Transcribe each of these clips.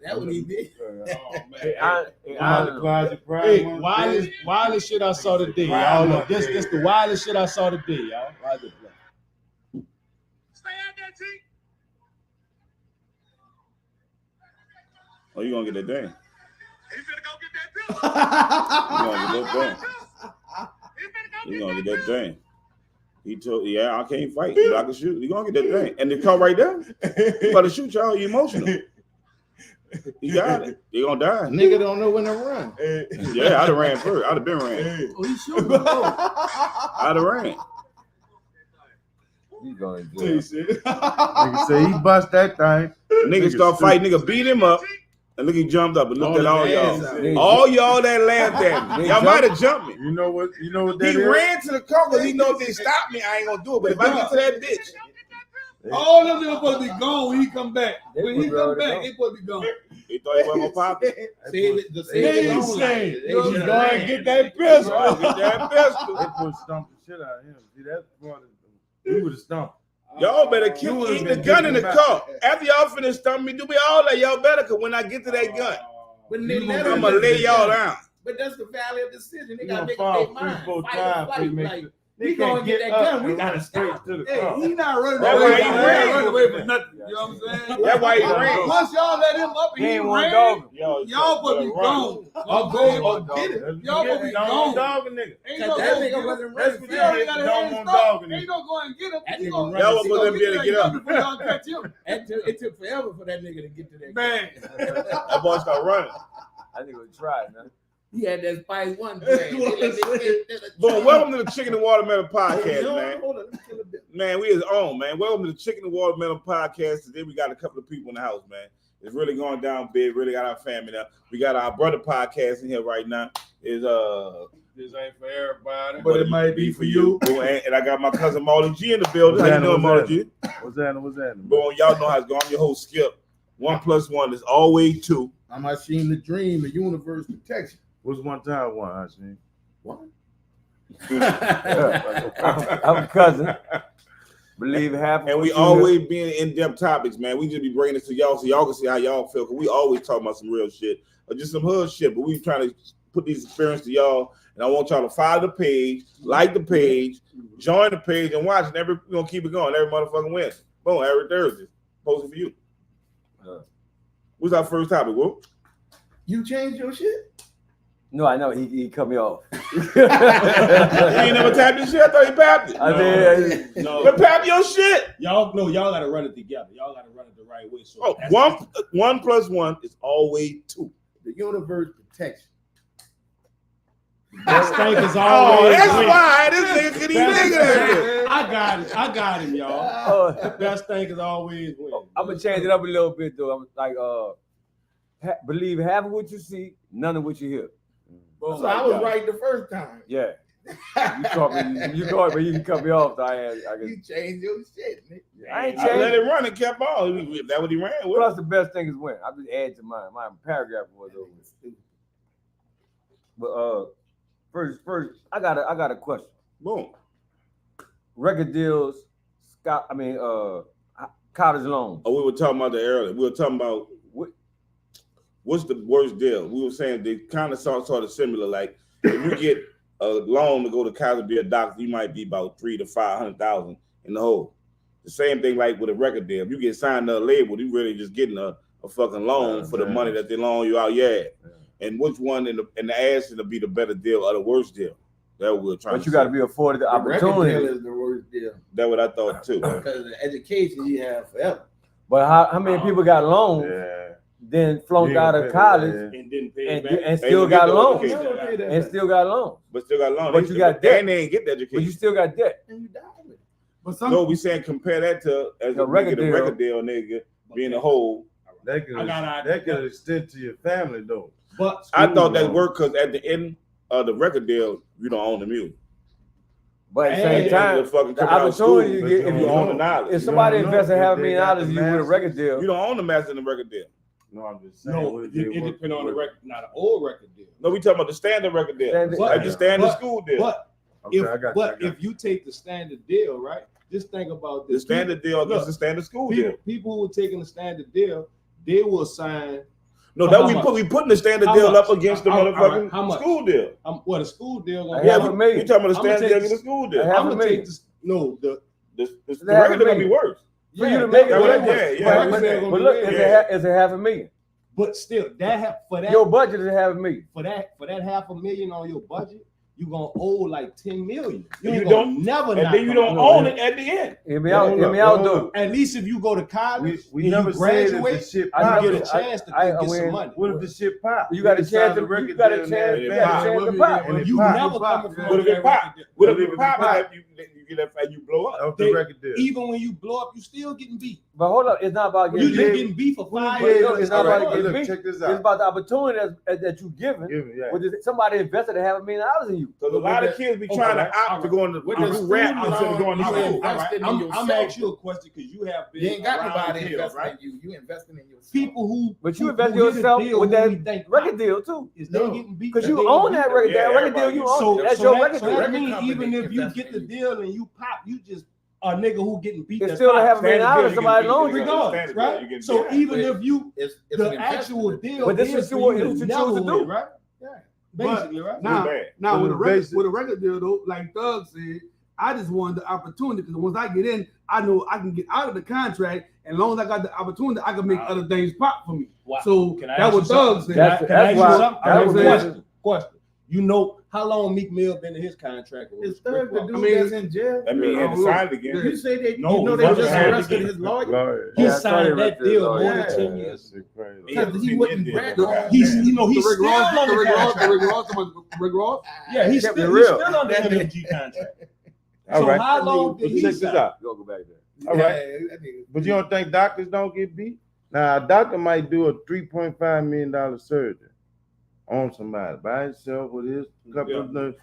That's what he did. Wildest shit I saw today, y'all. Look, this the wildest shit I saw today, y'all. Right this play. Stay out there, T. Oh, you gonna get that thing? He finna go get that bill. You gonna get that thing? He told, I can't fight, but I can shoot. You gonna get that thing? And the car right there, you about to shoot y'all. You emotional? You got it. You gonna die. Nigga don't know when to run. Yeah, I'd have ran first. I'd have been ran. Oh, he shooting. I'd have ran. He going to jail. Nigga say he bust that thing. Nigga start fighting. Nigga beat him up. And look, he jumped up and looked at all y'all. All y'all that laughed at me. Y'all might have jumped me. You know what that He is? ran to the car because he know if they stop me, I ain't gonna do it. But if I get to that bitch, All them niggas supposed to be gone when he come back. When he come back, they supposed to be gone. he thought he wasn't gonna pop it. He's going to get that pistol. Get that pistol. They put stomp the shit out of him. See, that's part of he would have stomped. Y'all better keep eating the gun in the car. After y'all finish stumping me, do me all that. Y'all better, because when I get to that gun, But they let I'm him gonna lay y'all down. But that's the value of decision. They You gotta gonna make fall up their mind. 3-4 Fight or times before you flight. make Like, it. he gonna get that gun. We gotta straight stop. to the Hey, car. he not running That's away. why he ran. Running away from nothing. You know what I'm saying? That's why he ran. Once y'all let him up, He he ain't one ran. dog. Y'all supposed to be gone. Or go or get it. Y'all supposed to be gone. Dog a nigga. Ain't no That go nigga get wasn't him. running That's what He you already did. got Don't his hands want up. dog in Ain't it. no go and get him. That He nigga gonna- running. Y'all he wasn't gonna gonna be able to get up. before y'all catch him. It took forever for that nigga to get to that. Man, That boy start running. I think we tried, man. he had that Spice One. Boom, welcome to the Chicken and Watermelon Podcast, Hold man. on, let me kill a bit. Man, we is on, man. Welcome to the Chicken and Watermelon Podcast. Today we got a couple of people in the house, man. It's really going down big. Really got our family now. We got our brother podcast in here right now. Is This ain't for everybody. But it might be for you. Boom, and I got my cousin Marley G in the building. How you doing, Marley G? What's that? What's that? Boom, y'all know how it's going. I'm your host, Skip. 1 + 1 is always 2. I'm Hashim the Dream, the universe protection. What's one time one, Hashim? What? I'm cousin. Believe half of And what we you always being in-depth topics, man. We just be bringing this to y'all so y'all can see how y'all feel. Cause we always talk about some real shit or just some hood shit, but we trying to put these experiences to y'all. And I want y'all to follow the page, like the page, join the page, and watch. And we're gonna keep it going. Every motherfucking Wednesday. Boom, every Thursday. Posted for you. What's our first topic, Whoop? You changed your shit? No, I know he cut me off. You ain't never tapped this shit? I thought you papped it. I did. No, But pap your shit. y'all gotta run it together. Y'all gotta run it the right way. So Oh, that's- 1 + 1 is always 2. The universe protection. Best thing is Oh, always that's win. why this nigga could even Best think of that thing- shit. I got him, y'all. The Oh, best thing is always win. I'm gonna change it up a little bit though. I'm like believe half of what you see, none of what you hear. So I was right the first time. Yeah. You caught me, but you can cut me off. So I You changed your shit, nigga. I ain't I let changed. it run and kept on. That's what he ran with. Plus, the best thing is win. I just add to my paragraph was over. But first, I got a question. Boom. Record deals, college loans. Oh, we were talking about that earlier. We were talking about what's the worst deal. We were saying they kind of sort of similar. Like if you get a loan to go to college to be a doctor, you might be about $300,000 to $500,000 in the hole. The same thing like with a record deal. If you get signed to a label, you really just getting a fucking loan for the money that they loan you out. Yeah. And which one in the ass to be the better deal or the worst deal? That we're trying. But you got to be afforded the The record deal opportunity. is the worst deal. That's what I thought too. Because the education you have forever. But how many people got loans, then flunked out of college, And didn't pay it back. and still got loans, education. and still got loans, But still got loan. But you got debt. And they ain't get the but you education. still got debt. And you die with it. But some No, we saying compare that to as The a record nigga, the deal. record deal nigga being a whole. That could extend to your family though. But I thought that worked because at the end of the record deal, you don't own the music. But at the Hey, same time, fucking the coming out of school, opportunity you but get if you you own the own, knowledge. if somebody You don't know invests if $500 they million got in the you with a masters. record deal, You don't own the master in the record deal. No, I'm just saying. no, what it they work depends on the with. record, not an old record deal. No, we talking about the standard record deal. Standard- Like the standard but- school deal. But Okay, I got if you take the standard deal, right? Just think about The this. standard deal against the standard school deal. People who are taking the standard deal, they will sign No, So that how we much? putting the standard How deal much? up against the All right, motherfucking how much? school deal. What a school deal gonna Yeah, be? but maybe. You talking about the I'ma standard take deal this- against the school deal? Half I'm a gonna million. take this. No, the The half a regular gonna be million. worse. For you to make it yeah, work. yeah, But look, it's a half a million. But still, for that Your budget is half a million. for that $500,000 on your budget, you gonna owe like $10 million. You ain't don't- gonna never. And not then you come don't out. own it at the end. Hear me out, dude. At least if you go to college, We and never you said if the graduate, shit I pop. you know get a I- chance to I- get when- some money. What if the shit pop? You got a We chance signed to the record you got a deal and chance that you bad. got a chance to pop. And it You pop. never It pop. coming from What if it pop? What if What it if it pop? pop? You get that you blow up. Off They- the record deal. Even when you blow up, you still getting beat. But hold up, it's not about You getting just beat. getting beat for 5 Yeah, years. it's not All about right, getting look, beat. check this It's out. about the opportunity that you given. Give me that. With somebody invested $500 million in you. Because a lot of kids be trying to opt to go into With do the rap student instead of going to loan, school. you invested in I'm yourself. asking you a question because you have been You ain't got around nobody deals, investing right? in you. You investing in yourself. People who But you who invest hit a yourself deal with who we that think record deal too. is they No. getting beat Because you they own getting that beat. record. Yeah, That record deal you everybody own. So, That's so your that, record so deal. that Record means company even if you investing get the in you. deal and you pop, you just a nigga who getting beat. It's that's still pop. $500 million Standard deal, somebody you get loans beat. you. Regardless, right? You get So beat. even But if you It's the an actual investment. deal, But this is is for what you you to choose never to do. win, right? Basically, right? Now, bad. now But with a the record basic- with a record deal though, like Thug said, I just wanted the opportunity because once I get in, I know I can get out of the contract, and as long as I got the opportunity, I can make other things pop for me. Wow. So Can I that ask was you Thug something? said. That's Can I ask you why- something? that's I have a what- question. You know how long Meek Mill been in his contract? with It's Thug the Rick dude Ross? I mean, that's in jail. That mean he had to sign it again. You say they, No, you know he they wasn't just hired arrested again. his lawyer Lord, He Yeah, signed sorry, that Rick deal Ross. more Yeah. than 10 years. shit crazy. because he wasn't bragging on. He's, you know, he's The still Rick Ross, under the Rick Ross, contract. Rick Ross. Yeah, he's Kept it still, real. under That MMG contract. All So right. how long But did he check this sign? out. You gonna go back there. All right. That nigga- But you don't think doctors don't get beat? Now, a doctor might do a $3.5 million surgery on somebody by himself with his couple of nurses,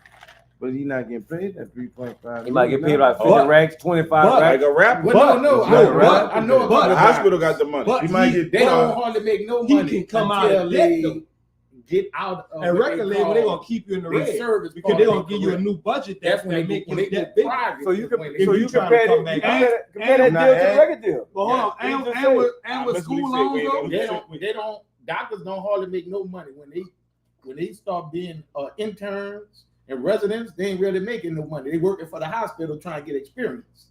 but he not getting paid that 3.5. He might get paid like 50 But- racks, 25 but- racks. Like a rapper. Well, no, But- I know but- about The the hospital got the money. But He might he- get They don't hardly make no He money can come out until of they debt, though. get out of And what record they label, they call gonna keep you in the their red service because part they're of gonna their give you a career. new budget That's that when they make when they it go that big. private. So you can when they- If so you you tryna compare come that back compare that Nah, deal to the and- record deal. But hold on, Yeah, and just with I with must school really say, loans wait, though. they don't doctors don't hardly make no money when they start being interns and residents. They ain't really making no money. They working for the hospital trying to get experience.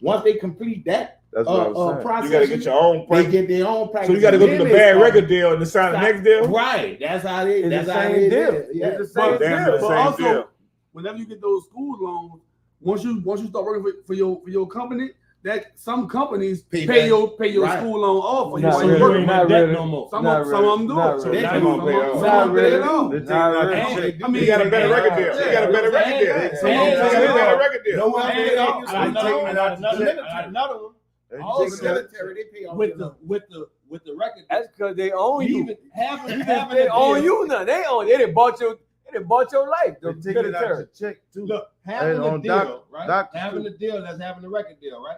Once they complete that That's what I was saying. process, You gotta get your own they practice. get their own practice. So you gotta go and through the then they bad start- record deal and then sign the next deal. Right. That's how they. It's That's the how same they deal. do it. Yeah. It's the same Damn, deal. the But same also, deal. whenever you get those school loans, once you start working for your company, that some companies Pay pay back. your Right. school loan off for you Not while you really. working. Not that really. no more. Some Not of them do. Not So really. They some ain't gonna of pay them- off. some Not of them pay it really. off. They take Not it out really. the And- check. I mean, You got a better Yeah. record deal. You got a better record deal. And- Some of them You take got it a better off. record deal. No one And- pay off. and They taking it out the check. another one They Also, taking it out the check. military, they pay off with their the record. That's because they own you. Even having They a own deal- you now. They own. They done bought your life. They The taking it out military. the check too. Look, having Hey, a on deal, right? doctor Having too. a deal that's having a record deal, right?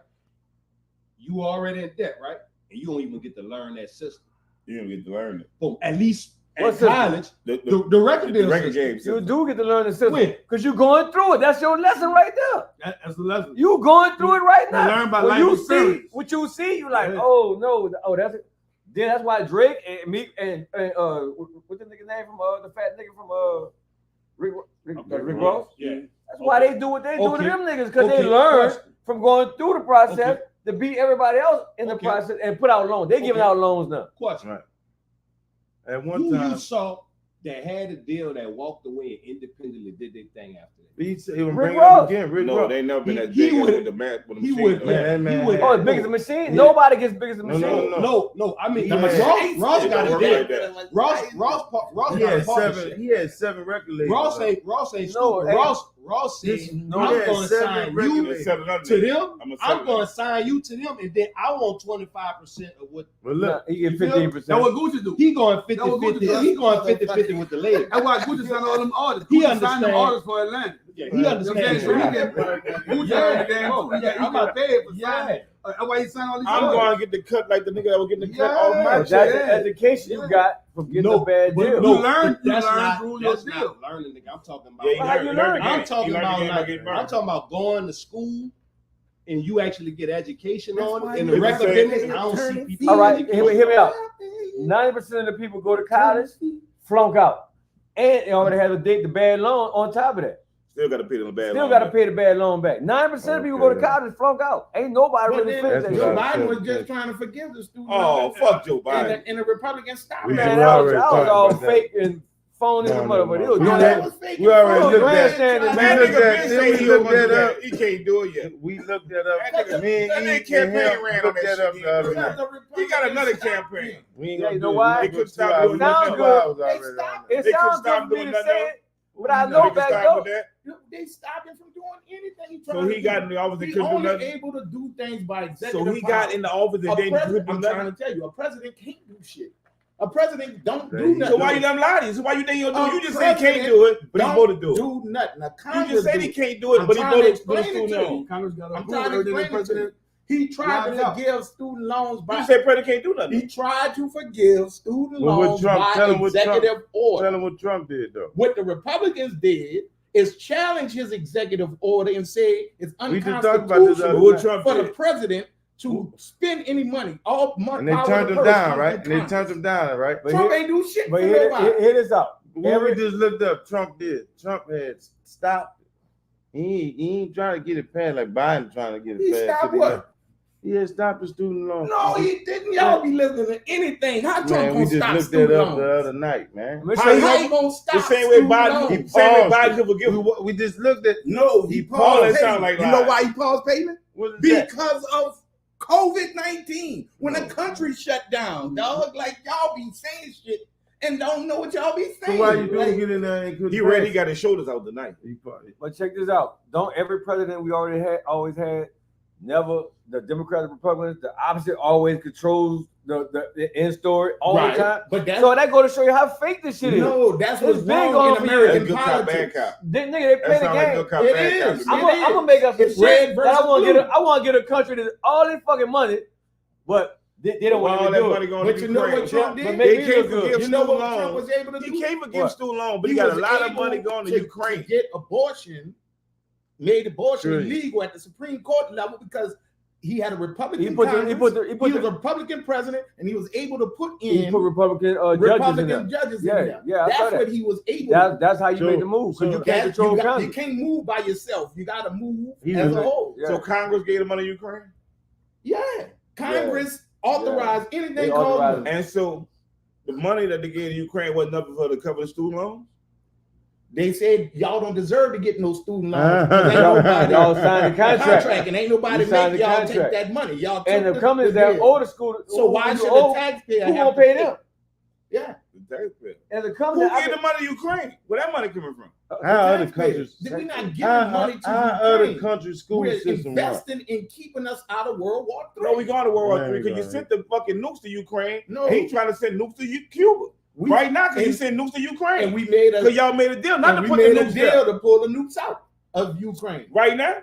You already in debt, right? And you don't even get to learn that system. You didn't get to learn it. Boom. At least at What system? college, The the record the deal record system. game. You system. do get to learn the system When? because you're going through it. That's your lesson right there. That's the lesson. You going through it right You now. learn by When life you experience. see what you see, you like, Yeah. oh no, oh that's it. Then that's why Drake and Meek and what's the nigga name from the fat nigga from Rick Ross? Yeah. That's why they do what they do to Okay. them niggas because Okay, they learn question. from going through the process Okay. to beat everybody else in the Okay. process and put out loans. They giving Okay. out loans now. Question. Right. At one Who time, you saw that had a deal that walked away and independently did their thing after that? he said he would Rick bring Ross. up again. Rick No, Ross. they never been He- that he big would- with the mat with the he machine. would- gun. Yeah, that man. He would- had- Oh, as big as the machine? Yeah. Nobody gets big as the No, machine. No. I mean, Yeah. Ross It got don't a work deal. like that. Ross He got had a partnership. He had 7 record labels. Ross ain't No, stupid. hey. Ross said, This- no, I'm he had going to 7 sign record you labels. It's 700. to them. I'm gonna I'm sell going it. to sign you to them, and then I want 25% of what But Nah, look, he get You feel? 15%. That's what Gucci do. he going That was 50-50. Gucci. He going 50-50 with the lady. That's why Gucci signed all them artists. He Gucci signed them understand. artists for Atlanta. Yeah, You he know what I'm saying? understands. So he that. get Gucci Yeah. earned the game too. He I'm got paid for Yeah. signing. That's why he signed all these I'm artists. going to get the cut like the nigga that was getting the cut Yeah. off my That's check. the education you Yeah. got from getting No, a bad but deal. You learn that's not, through your that's deal. not learning, nigga. I'm talking about. Yeah, he How learned- you he learned learn? the game. I'm talking He learned the about game by like, getting I'm burned. talking about going to school and you actually get education That's on why it in you the regular have to business, I don't see turn people. All right, educated. hear me out. 90% of the people go to college, flunk out, and they already have to take the bad loan on top of that. Still got to pay them a bad Still loan got to back. pay the bad loan back. 9% of people go to Okay. college, flunk out. Ain't nobody But really then finished That's that Joe what shit. I Biden was said. just trying to forgive the student. Oh, loans. fuck Joe And Biden. the Republicans stopped We that. Man, just that was already all talked about fake and phony No, as a no, motherfucker. no. It was We doing already- that. we already Oh, looked at grandstanding. We That looked nigga at- been then saying we he looked was gonna that do up. that. He can't do it yet. We looked that up. That Me and nigga E and campaign him ran on looked that that up shit. the other Because night. the Republicans He got another stopped campaign. him. We ain't Yeah, gonna you know do why? it. They couldn't Two stop hours. doing Two nothing. hours They already on stopped- that. It They couldn't sounds stop good for me doing to nothing say else. it, but I No, know They can back stop up. with that. They stopped him from doing anything. So he got in the office and He couldn't do only nothing. able to do things by So executive he got power. in the office and A then president, couldn't I'm do trying nothing. to tell you, a president can't do shit. A president don't There do you nothing. So why you let him lie to you? So why you think he'll do it? A You just said he can't president do it, but he's Don't supposed to do it. do nothing. Now, You Congress just said do he it. can't do it, I'm but he's trying to supposed to do explain it to it. you. Congress got to I'm approve trying to everything the explain it to president. you. He tried Round to it up. forgive student loans You by. said president can't do nothing. He tried to forgive student Well, what loans Trump- by tell him what Trump- executive order. Tell him what Trump did though. What the Republicans did is challenge his executive order and say it's We just talked about this But other unconstitutional what night. Trump for the did? president to spend any money. All money. And they turned him down, right? And they turned him down, right? But Trump here- ain't do shit But for hear nobody. this out. What we just looked up, Trump did. Trump had stopped it. He ain't trying to get it passed like Biden trying to get it He passed. stopped what? He had stopped the student loan. No, he didn't. Y'all be listening to anything. How Trump Man, we gonna just stop looked student that up loans? the other night, man. Let me How show you How how you gonna stop The same way student Biden, loans? the same way paused Biden it. could forgive. We just looked at. No, He he paused paused it. payment. Sound like You know lies. why he paused payment? What is that? Because of COVID-19. When the country shut down, dog, like y'all be saying shit and don't know what y'all be So saying. why you Like, doing get in there and couldn't He already pass got his shoulders out tonight. it? He probably- But check this out. Don't every president we already had, always had, never the Democrats, Republicans, the opposite always controls the end story all right. the time. But that's So that go to show you how fake this shit is. no, that's It's what's big wrong on in for you. American That's good cop, bad politics. cop. Nigga, they play That the sound like game. good cop, It bad cop. is. to me. I'm gonna make up some It's shit red that versus I want blue. to get a country that all this fucking money, but they don't Why want all to that do money it. going But to you know Ukraine? what Trump did? But They make me can't look good. forgive You know student what Trump loans. was able to do? He can't forgive What? student loans, but He he got a was lot of able money going to to Ukraine. get abortion, made abortion Sure. illegal at the Supreme Court level because he had a Republican He put Congress. he was a Republican president, and he was able to put in Republican judges in Republican there. judges Yeah, in there. yeah, I saw That's that. what he was able to do. That's how you So- make the move because so you can't control You Congress. can't move by yourself. You got to move He as was a a- whole. Yeah. So Congress gave the money to Ukraine, Yeah. Congress authorized They anything authorized called. it. and so the money that they gave to Ukraine wasn't enough for to cover the student loans. They said y'all don't deserve to get no student loans. 'cause ain't nobody Y'all signed the contract. and ain't nobody You signed make the y'all contract. take that money. Y'all And took the companies that bill. owe the school, So why who should owe- the taxpayer who have gonna to pay them? Yeah. The taxpayer. And the Who company gave the money to Ukraine? Where that money coming from? How other Taxpayers. countries? We're not giving How money to other Ukraine. countries' school We're system work? investing in keeping us out of World War III. No, we going to World War Man, III we because you going. sent the fucking nukes to Ukraine. No. He trying to send nukes to Cuba We- right now because you and- sent nukes to and Ukraine. we made Because a y'all made a deal not and to we put the made a nukes deal there. to pull the nukes out of Ukraine. Right now.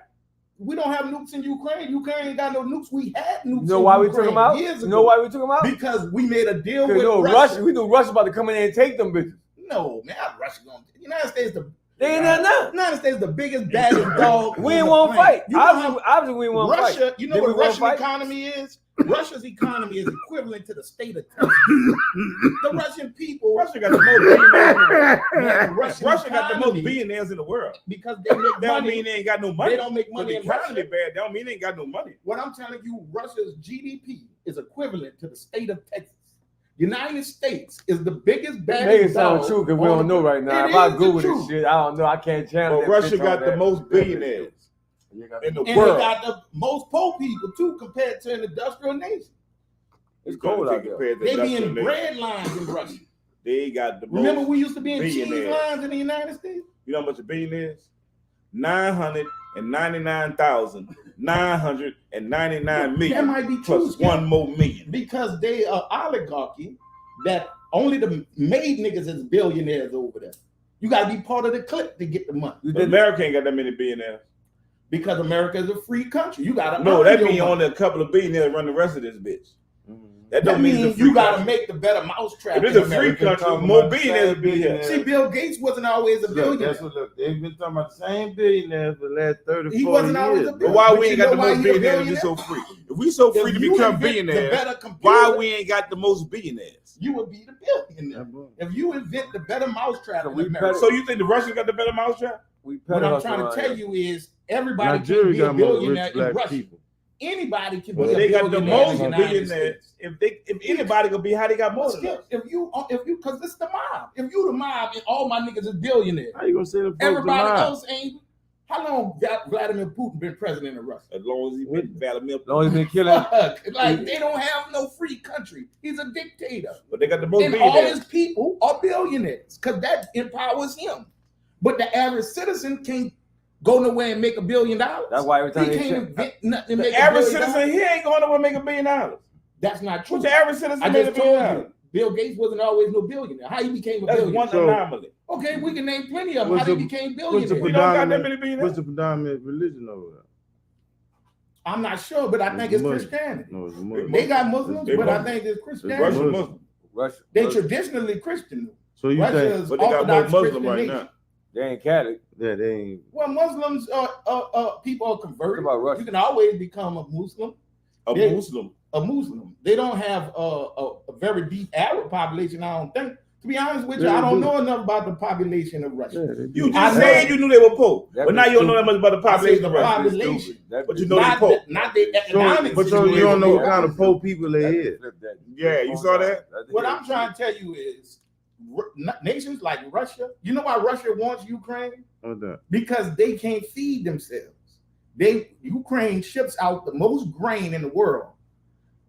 We don't have nukes in Ukraine. Ukraine ain't got no nukes. We had nukes. You know in why we Ukraine took them out? years You ago. know why we took them out? Because we made a deal Because with Russia. Russia. We knew Russia about to come in there and take them bitches. No, man, how Russia gonna? The United States, They ain't there now. United States, the biggest baddest dog. We on ain't the want to planet. fight. You know how Obviously, we ain't want to fight. Russia? You know Did what we the wanna Russian fight? economy is? Russia's economy is equivalent to the state of Texas. The Russian people, Russia got the most billionaires. man, Russian Russia got the most economy, billionaires in the world. because they make That don't money. mean they ain't got no money. They don't make But money the in economy Russia. bad. That don't mean they ain't got no money. What I'm telling you, Russia's GDP is equivalent to the state of Texas. United States is the biggest Make baddest it sound dog true because we on don't the- know right now. It If I is the Google this truth. shit, I don't know. I can't channel But that Russia bitch got on the that. most billionaires in the And world. they got the most poor people too, compared to an industrial nation. It's cold out there. Compared to They be in industrial bread lines in Russia. nations. They got the most. Remember, we used to be in cheese billionaires. lines in the United States. You know how much a billion is? 999,999 That million might be true, plus Skip, one more million. because they are oligarchy that only the made niggas is billionaires over there. You got to be part of the clique to get the money, You But did America ain't got that many billionaires. because America is a free country. You got to No, that means only a couple of billionaires run the rest of this bitch. That That don't mean means it's a free you got to country. make the better mousetrap. If it's in a free America. country, talking more about the billionaires same would be here. billionaires. See, Bill Gates wasn't always a Look, billionaire. that's what look. They've been talking about the same billionaires for the last 30, He 40 wasn't always years. a bro. But why But we you ain't got know the why most he a billionaires if we billionaire? so free? If we so free If to you become invent the billionaires, better computer, why we ain't got the most billionaires? you would be the billionaire. Yeah, bro. If you invent the better mousetrap in we America. So you think the Russians got the better mousetrap? We What I'm hustle trying to around tell here. you is everybody Nigeria can be a got more billionaire rich in black Russia. people. Anybody can But be a They got the billionaire most in the United billionaires. States. If anybody gonna be, how they got more But than still, us? if you, because it's the mob. If you the mob and all my niggas is billionaires, How you gonna say the folks everybody are else ain't. How long Vladimir Putin been president of Russia? As long as he been Vladimir. As long as they killing, Fuck, like they don't have no free country. He's a dictator. But they got the most And all billionaires. his people are billionaires because that empowers him. But the average citizen can't go nowhere and make $1 billion. that's why every He time they can't check, invent nothing to The make average $1 billion. citizen, he ain't going nowhere make $1 billion. That's not true. What's the average citizen I make just $1 billion? told you, Bill Gates wasn't always no billionaire. How he became a That's billionaire? one So- anomaly. Okay, we can name plenty of them. What's How they the- became what's the billionaires? We don't got that predominant- many What's billionaires. the predominant religion over there? I'm not sure, but I think it's Muslim. Christianity. No, it's a Muslim. They got Muslims, They but I Muslim. think it's It's Christianity. Russian Muslim. Muslim. Russia, They Russia, traditionally Christian. So you Russia think is But they got more Orthodox Muslim Christian right nation. now. they ain't Catholic. that they ain't? Well, Muslims people are What converted. about Russia? You can always become a Muslim. A They- Muslim. A Muslim. They don't have a very deep Arab population. I don't think. To be honest with you, Yeah, I they don't do. know enough about the population of Russia. Yeah, they do. You I just know. said you knew they were poor, That but now be you don't know that much about the I population said of the Russia. population. That But be you know they Not poor. not the So, economic but so you situation. don't know what Yeah. kind of poor people they is. flip that. Yeah, you saw that? What I'm trying to tell you is nations like Russia, you know why Russia wants Ukraine? Hold on. Because they can't feed themselves. Ukraine ships out the most grain in the world.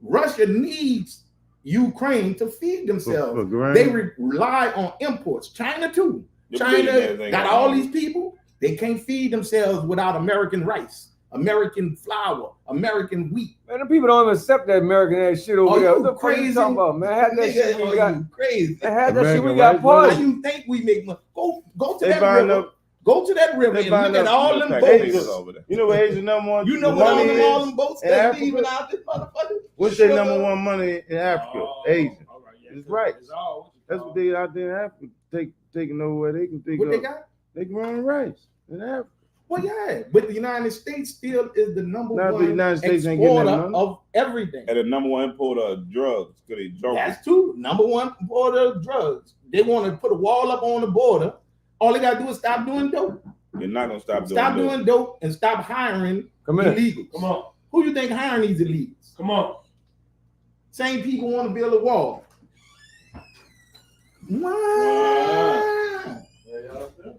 Russia needs Ukraine to feed themselves. For grain? They rely on imports. China too. The China billionaires ain't got got all no these people. They can't feed themselves without American rice, American flour, American wheat. Man, the people don't even accept that American ass shit over Are there. you What the fuck you crazy? talking about, man? Had that shit Nigga, we got. you crazy. Man, had that shit we American got rice, How party. you think we make money? Go to They that buying river. up. Go to that river They and buying look at up all them Asians. boats. over there. You know what Asian number one? You know the what all money them is? boats in that's Africa? leaving out this motherfucker? What's their Sugar. number one money in Africa? Oh, Asian. all right, yeah, It's right. It's all That's what they out there in Africa taking over where they can take What they over. got? They growing rice in Africa. Well, yeah, but the United States still is the number Now the one United States ain't getting that exporter money. of everything. And the number one importer of drugs. Cause they drunk. That's true. Number one importer of drugs. They want to put a wall up on the border. All they gotta do is stop doing dope. You're not gonna stop doing Stop that. doing dope and stop hiring Come here. illegals. Come on, Who you think hiring these illegals? come on. Same people want to build a wall. Wow.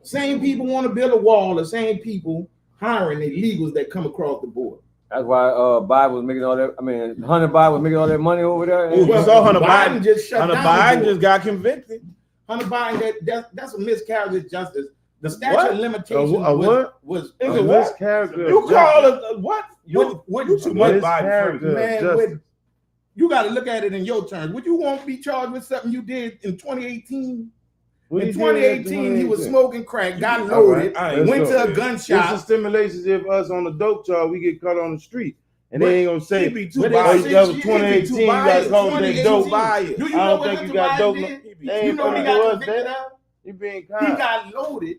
Same people want to build a wall. The same people hiring illegals that come across the border. That's why Biden was making all that. I mean, Hunter Biden was making all that money over there. Ooh, we saw Hunter Biden. just shut Hunter down. Biden the just got convicted. border. Hunter Biden. That's a miscarriage of justice. The statute What? of limitations A what? was Is A it what? miscarriage You of call justice. it what? what You too A much Biden. miscarriage friend. of man. justice. You got to look at it in your terms. Would you want to be charged with something you did in 2018? What In he did in 2018, he was 2018? smoking crack, got All loaded, right, I ain't went to a so- gun It's a shop. stimulation if us on the dope charge, we get caught on the street. And But they ain't gonna He say, be too But oh, it's you biased. got 6 years, 2018, you too got biased. caught with that 2018. dope. biased. Do you I know don't what think Mr. you got dope. Biden no- did? He be They You ain't know what he finna do got us convicted that. of? You being He kind. got loaded,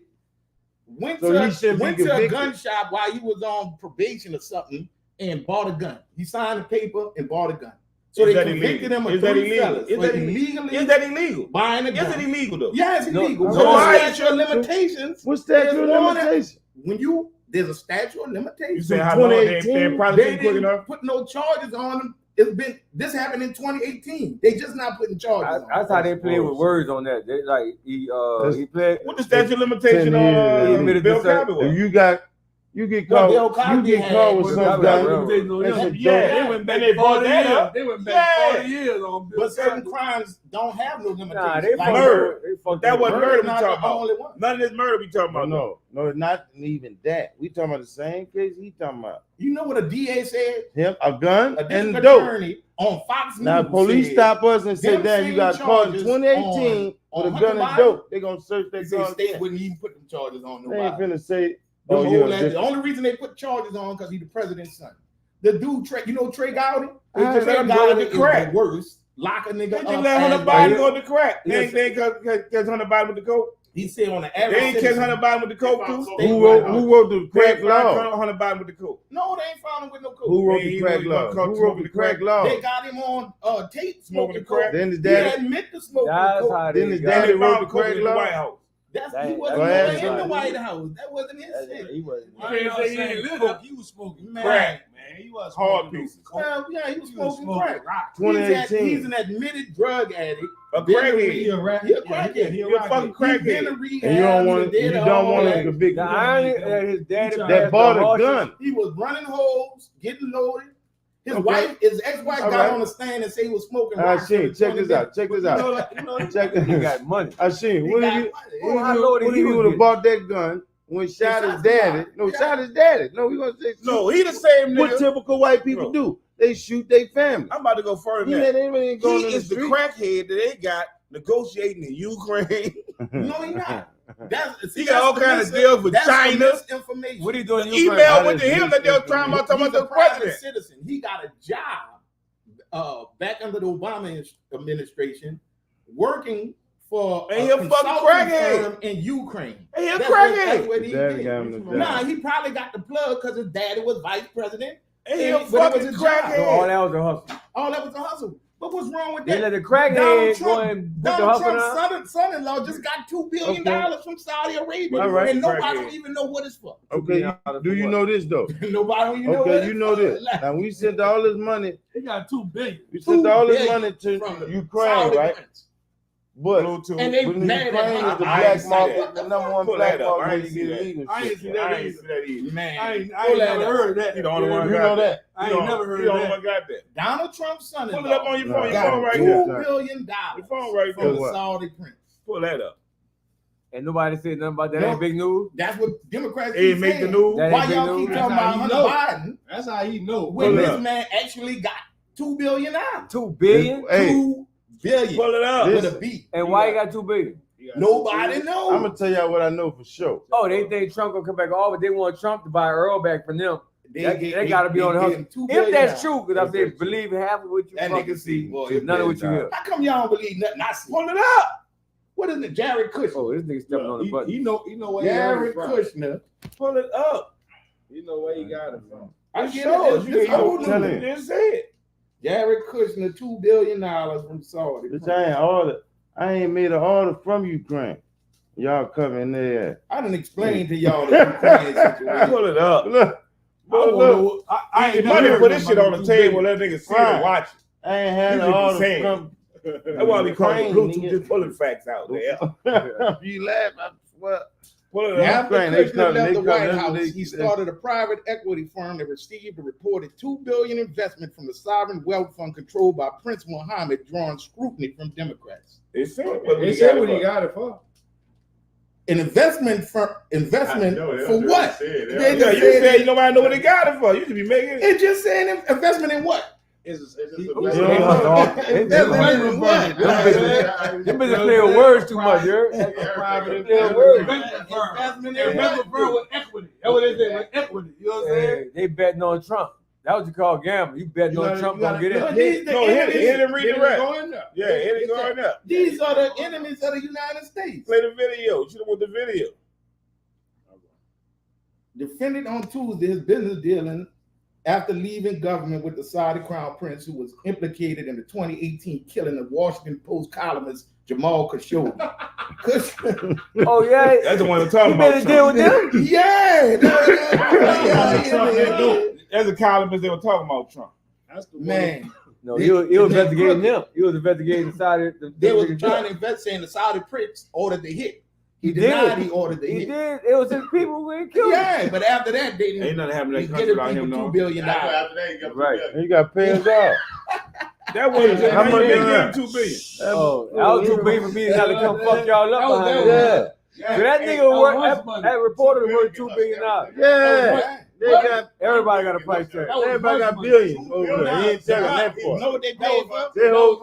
went So he should be to a convicted. gun shop while he was on probation or something and bought a gun. He signed the paper and bought a gun. So Is they that convicted illegal? him of Is that 3 illegal? fellas Is for that illegal? illegally Is that illegal? buying a Is gun. it illegal though? Yeah, it's No, illegal. so So why- the statute of limitations. What's statute of There's one- limitation? When there's a statute of You limitations. say how long they 2018? prosecute They quick didn't enough? put no charges on him. This happened in 2018. They just not putting charges on That's him. how they play with words on that. They like he played. What the statute of limitation 10 on years. He admitted Bill to say- Cosby If was? you get Well, caught, Bill Cosby you get caught had- with Bill some Cosby gun. had That's railroad. some Yeah, dope. they went back 40 years. They went back Yeah. 40 years on Bill But certain Cosby. crimes don't have no limitations. Nah, they Like murder. They fucked That with wasn't murder. murder we not talking the about. only one. None of this murder we talking about. No, not even that. We talking about the same case he talking about. You know what a DA said? Him, a gun A and district dope. attorney on Fox Now News police said, stop us and say, them damn, you same got caught in charges 2018 on with a Hunter gun and Biden, dope. They gonna search They that said gun. state wouldn't even put them charges on They ain't nobody. finna say, The oh whole yeah, ass- this- the only reason they put charges on because he's the president's son. The dude, Trey, you know Trey Gowdy? They just Trey let him go Gowdy into is crack. the worst. Lock a nigga They up. just let Hunter and- Biden go to crack. Yes. They ain't catch Hunter Biden with the coke. He said on the They average. ain't catch Hunter Biden with the coke too. Who wrote the crack law? Hunter Biden with the coke. No, they ain't found him with no coke. Who wrote Man, the he crack was law? caught Who wrote the smoking crack crack. law? They got him on tape Smoking smoking crack. coke. Then his He daddy, admit to smoking That's coke. how Then they his got daddy it. wrote the Coke crack in the law. White House. He That- wasn't that's even in the right. White House. That wasn't his shit. He wasn't. You can't say he ain't lit up. He was smoking Man. crack, man. He was Hard smoking pieces. coke. Well, yeah, he was He was smoking smoking crack. rock. He's 2018. an admitted drug addict. A Been to crackhead. He a rat. He a Yeah, crackhead. he a He a rockhead. fucking He's been crackhead. to And rehab. you don't he want did you don't all want that. to convict The him. irony that his daddy That passed bought the a horses. gun. He was running holes, getting loaded. Okay. His ex-wife All got right. on the stand and said he was smoking. I rocks seen. for Check 20 this out. Check days. this out. Check He this. got money. I seen. He What got if money. Well, how low did what he if you was would have getting? bought that gun when shot his shot daddy? somebody. No, Yeah. shot his daddy. No, we gonna say No, he the same what nigga. typical white people do. They shoot their family. I'm about to go further He than that. ain't going He in is the street. crackhead that they got negotiating in Ukraine. No, he not. That's, He got all kinds of deals with China. Misinformation. What are you doing? The in Ukraine? email went to him that they were talking about He's the a private president. citizen. He got a job back under the Obama administration, working for And he a fucking consulting crackhead. firm in Ukraine. Hey, he a That's crackhead. what he Daddy did. got him the job. Nah, he probably got the plug because his daddy was vice president. And he And a but it was fucking a job. So all crackhead. that was a hustle. All that was a hustle. But what's wrong with They that? let the crackhead Donald go Trump, and put the Donald hustle Trump's down. son-in-law just got $2 billion from Saudi Arabia, All right. and nobody Crackhead. don't even know what it's for. Okay, do you know this though? Nobody don't even know what Okay, it's you know for. this. Now we sent all this money. He got $2 billion. We sent all this $2 money to from the Ukraine, Saudi right? prince. But Bluetooth. And they when mad Ukraine at is him. the I black ain't see market, that. the number one Pull black that up. I market, ain't you see get that. illegal I ain't shit. see that I ain't either. see that either. Man, I ain't pull that never up. heard that. He the only one You got know that. that? I He ain't the never only- heard he the of only that. one got that. Donald Trump's son-in-law Pull it up on your phone. Your got phone right Yeah. there. $2 billion Your phone right from there. the what? Saudi prince. Pull that up. And nobody said nothing about that. No. Ain't big news. That's what Democrats He keep ain't make the saying. news. That Why ain't big y'all keep news. talking That's how about he Hunter know. Biden That's how he know. when Pull it this up. man actually got $2 billion? $2 billion. Hey, $2 billion Pull it up. This- with a B. And why you got $2 billion? Nobody knows. I'm gonna tell y'all what I know for sure. Oh, they think Trump gonna come back over. They want Trump to buy Earl back from them. They gotta be on the hustle. gave him $2 If that's billion. true, because I said believe half of what you That fucking nigga see, boy, none of what you hear. How come y'all don't believe nothing I see? Pull it up. What is it, Jared Kushner? Oh, this nigga stepping on the button. He know where he heard Jared it from. Kushner. Pull it up. You know where he got it from. I It get shows. it. You It's old can tell news. him. just say it. Jared Kushner, $2 billion from Saudi. Bitch, I ain't order. I ain't made an order from Ukraine. Y'all come in there. I done explained to y'all the Ukraine situation. Pull it up. Look, I look, don't look. know. I ain't If money never put heard this shit on the about table, $2 let niggas see it Right. and watch it. I ain't had You an should be order saying. from. That's why we call it Ukraine, Bluetooth, nigga. just pulling facts out there. You laugh, I swear. Pull it Yeah. up. After Ukraine, they Kushner come- left they the come White every House, day. he started a private equity firm that received a reported $2 billion investment from the sovereign wealth fund controlled by Prince Mohammed, drawing scrutiny from Democrats. They said They said what he got it for. An investment for what? They Yeah, just you said said you nobody know what they got it for. You should be making it. it just saying investment in what? It's They Investment in what? Them bitches play with words too much, you heard? Investment Investment in Investment firm with equity. That's what they say, with equity. You know what I'm saying? They betting on Trump. That what you call gambling. You betting on Trump gonna get But in. these the No, hit enemies- it and read the rest. Going up. Yeah, hit it going up. These are the enemies of the United States. Play the video. You should have won the video. Defended on Tuesday his business dealing after leaving government with the Saudi crown prince who was implicated in the 2018 killing of Washington Post columnist Jamal Khashoggi. Oh yeah, That's the one I'm you talking better about. deal Trump. with them. Yeah, That's the columnist they were talking about Trump. That's the one. man. No, he was investigating them. He was investigating Saudi. They were trying to invest, saying the Saudi prince ordered the hit. He He denied did. he ordered the He hit. did. It was his people who ain't killed him. Yeah, but after that, they Ain't didn't. nothing happening in He that get country it without him people $2 knowing. billion. Right. You got paid off. That wasn't How much they they gave got? him $2 billion. Oh, that was too big for me not to come fuck y'all up That was- behind that that. was- So that nigga that worth was money. that reporter worth $2 billion. Yeah. They got Everybody got a price tag. everybody got billions over there. He ain't telling that You part. know what they paid for? Their whole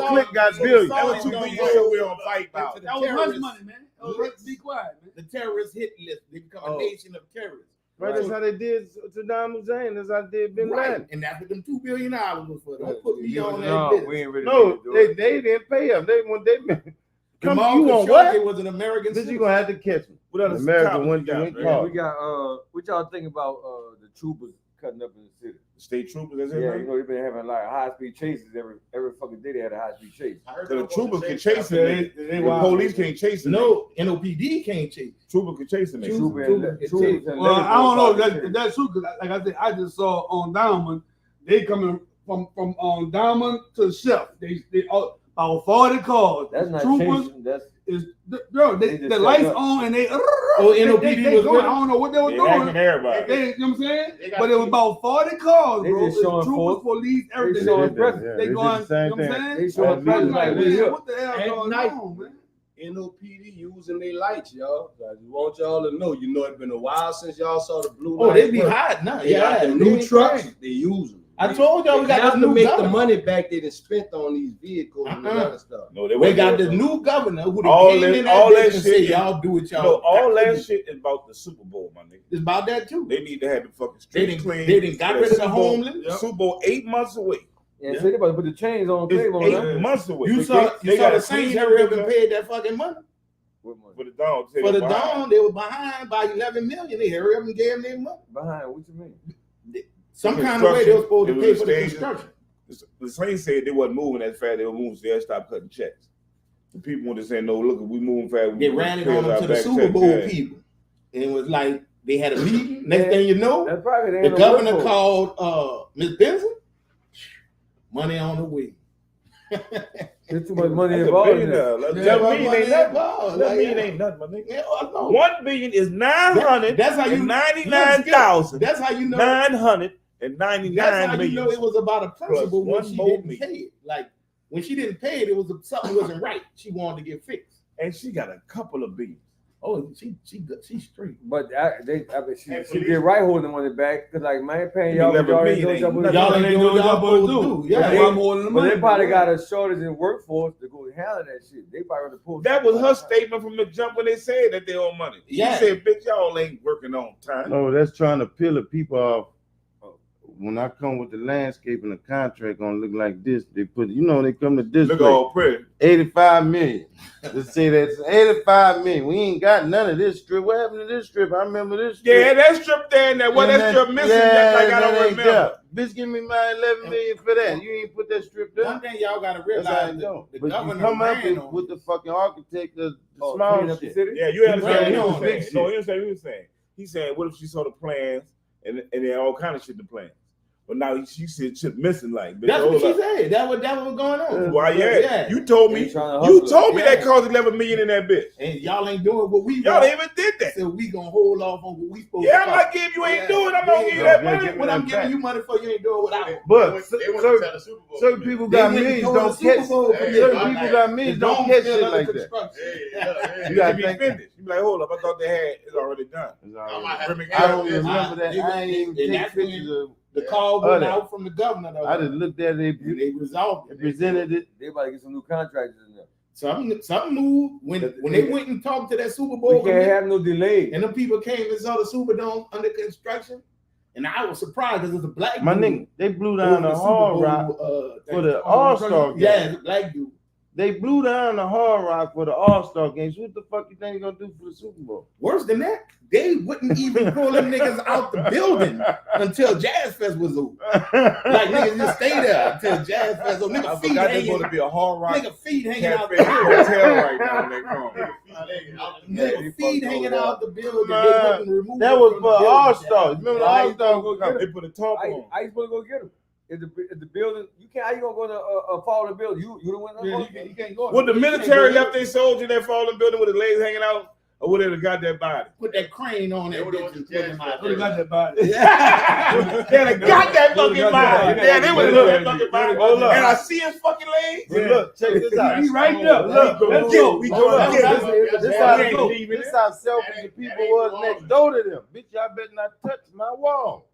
clique got billions. That was $2 billion show we don't fight about. That was hush money, man. Be quiet, man. The terrorist hit list. They become a nation of terrorists. Right, that's how they did Saddam Hussein. That's how they did Bin Right, Laden. and that's what them $2 billion was for. Don't put me You on was- that no, business. we ain't really No, need to do it. they didn't pay him. They come. Jamal You want Khashoggi what? was an American Bitch, citizen. you gonna have to catch him. What other America topics went we got, went man? caught. We got what y'all think about the troopers cutting up in the city? State troopers, that's it. Yeah, man? you know they've been having like high speed chases every fucking day. They had a high speed chase. So the troopers can chase Yeah, them. they The wild. police can't chase them. No, NOPD can't chase. Trooper can chase them. Trooper Trooper, and- it troopers takes- and Well, ladies I don't know go if by the that's true because, like I said, I just saw on Diamond, they coming from Diamond to Chef. They all about 40 cars. That's not Troopers chasing. That's is bro. They They just the set lights up. on and they. Oh, NOPD they was going. with I don't know what they were They doing. hacking everybody. They, you know what I'm saying? They got But it was about 40 cars, They bro. just It's showing troopers, force. police, everything. showing They, presence. Yeah, they did going. the same You know what thing. I'm saying? they showing At presence least- like Like, we man, here. what the hell At going night. on, man? NOPD using their lights, y'all. I just want y'all to know. You know, it's been a while since y'all saw the blue Oh, lights they be work. hot now. They got Yeah, them they new ain't trucks. crazy. They use them. I told y'all we got have this to new make the governor. money back they done spent on these vehicles and all that stuff. No, they We wasn't got doing the it. new governor who All came that- in all that that bitch and say, shit- y'all do what y'all No, all got that to do." shit is about the Super Bowl, my nigga. It's about that too. They need to have the fucking They streets didn't, clean. they didn't got rid of the Super Bowl- homeless. Super Bowl 8 months away. Yeah, so they about to put the chains on It's Claymore. 8 months away. You They- saw, they you saw gotta the Saints clean hurry up and everything paid that fucking money. What money? for the Dawn. Say For they the behind. Dawn, they were behind by 11 million. They hurry up and gave them their money. Behind, what you mean? Some kind of way they were supposed to It was pay a for the stage. construction. The Saints said they wasn't moving as fast. They were moving, so they stopped cutting checks. The people were saying, "No, look, we moving fast." They ran it pay on us our them to the back Super check, Bowl yeah. people. And it was like they had a meeting. Next thing you know, That's probably they the ain't no governor workforce. called Miss Benson. Money on the way. There's too much money That's a involved in billionaire. that. That Yeah, million money ain't nothing. involved. That Like, million yeah. ain't nothing, my nigga. Yeah, I know. 1 billion is 900. That's how you and 99,000. That's how you know. 999 That's how you million. know it was about a principle when one she more didn't million. pay it. Like when she didn't pay it, it was something wasn't right. She wanted to get fixed. And she got a couple of billions. Oh, she's straight. But I mean, she did right holding the money back because like man paying You y'all, never y'all already mean know ain't y'all nothing. Y'all ain't doing what y'all supposed to do. Yeah, Yeah, they- why more than the But money? they probably bro? got a shortage in workforce to go handle that shit. They probably to pull. That was her statement from the jump when they said that they owe money. She Yeah. said, "Bitch, y'all ain't working on time." No, that's trying to peel the people off. When I come with the landscape and the contract gonna look like this, they put, you know, they come to this Look place, all pretty. 85 million. Let's say that's 85 million. We ain't got none of this strip. What happened to this strip? I remember this strip. Yeah, that strip there and that. What And that strip missing? yeah, Like I that don't ain't remember. there. Bitch, give me my 11 million for that. You ain't put that strip there. One thing y'all gotta That's how realize it go. the But you governor come up ran with, on with the fucking architect, the Oh, small clean up the shit. city. Yeah, you understand Right, what he no, was saying. big No, you understand what he was saying. He said, what if she saw the plans and they had all kind of shit in the plans? But now she said shit missing like. Bitch, That's what hold she up. said. That was going on. Why, yeah. Yeah. You told They me. trying to You hustle. told me Yeah. that cost 11 million in that bitch. And y'all ain't doing what we Y'all want. even did that. So we gonna hold off on what we supposed Yeah, to I'm cost. not giving you ain't Yeah. doing. I'm gonna give you Yeah, that yeah, money. give me What I'm that giving back. you money for, you ain't doing what I want. But They went to the Super Bowl. certain people They got went millions, to don't the Super catch. Bowl for Certain this. people Like, got the millions, dome don't catch still shit under like that. construction. You You gotta got to be think- finished. You be like, hold up, I thought they had it already done. I don't even remember that. They- I ain't even and take that's when pictures of. The call went Other. out from the governor. Though, I just looked at it. and they resolved They it. presented it. They about to get some new contractors in there. Something moved when they went and talked to that Super Bowl We can't committee, have no delay. and the people came and saw the Superdome under construction, and I was surprised because it's a black My dude nigga, they blew over down the the Super Hard Bowl, Rock for the thing. All-Star game. Yeah, it's a black dude. They blew down the Hard Rock for the All-Star games. What the fuck you think they gonna do for the Super Bowl? Worse than that, they wouldn't even pull them niggas out the building until Jazz Fest was over. Like niggas just stay there until Jazz Fest over. I Nigga feet forgot there's hanging, going to be a Hard Rock nigga feet hanging out the Cafe building. hotel right now when they come. Nigga feet hanging out the building. Man, They wouldn't remove That them was from for the building. All-Stars. Remember the Right. All-Star? They put a top on. I used to go get them. If the building, you can't. How you gonna go to fall in the building? You the one. Yeah, you can't go. Would the You can't military go left their soldier in that fallen building with his legs hanging out, or would they have got that body? Put that crane on that They would've bitch went and to put him out Would've there. got that body. Yeah, they got that fucking body. Yeah, they would have got that fucking body. Hold up. And I see his fucking legs. But look, check this out. He right there. Look, Let's get go. it. We Hold go on. get That's it. it. This Yeah, how we ain't go. leaving This it. how selfish the people was next door to them. Bitch, y'all better not touch my wall.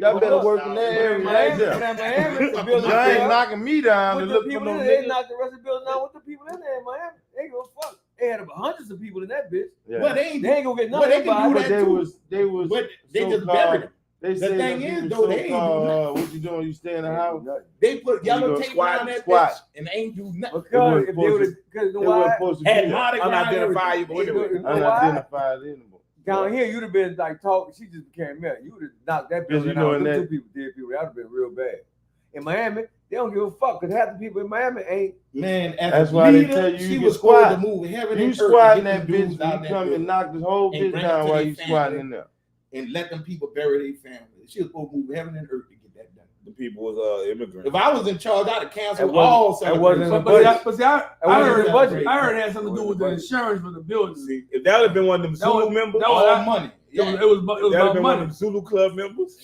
Y'all better work in that area right there. Miami, the building Y'all ain't there. knocking me down to With the look for people no in there, they nigga. knocked the rest of the building down with the people in there in Miami. They go fuck. They had hundreds of people in that bitch. Yeah. But they ain't. They ain't gonna get Well, nothing. they can do but that They too. was But they just so-called- buried them. They The say thing that is, people though, they ain't so-called, what you doing? You stay in the house? They put You yellow go tape squat, around that squat. bitch and they ain't do nothing. Because It if wasn't they would have, because It wasn't supposed to Had be Mardi Gras and Unidentifiable everything. anyway. you know why? unidentified anymore. Down here, you'd have been like talking. She just became mayor. You would have knocked that Because building you know out. in Them that- two people, dead people. That would have been real bad. In Miami, they don't give a fuck because half the people in Miami ain't. Man, as That's a why they leader, tell you she you was can supposed to squat. move heaven You and earth squatting to get that them bitch, dudes out you that come and building knock this whole and bitch bring it down to while their you squatting family. in there. and let them people bury their family. She was supposed to move heaven and earth to get that done. The people was immigrants. If I was in charge, I'd have canceled That wasn't- all that wasn't celebrations. the budget. But see, I wasn't heard the budget. I heard it had something to do with the insurance for the building. See, if that would have been one of them That was- Zulu members, that was- all money. It was that would have about been one of money. them Zulu club members,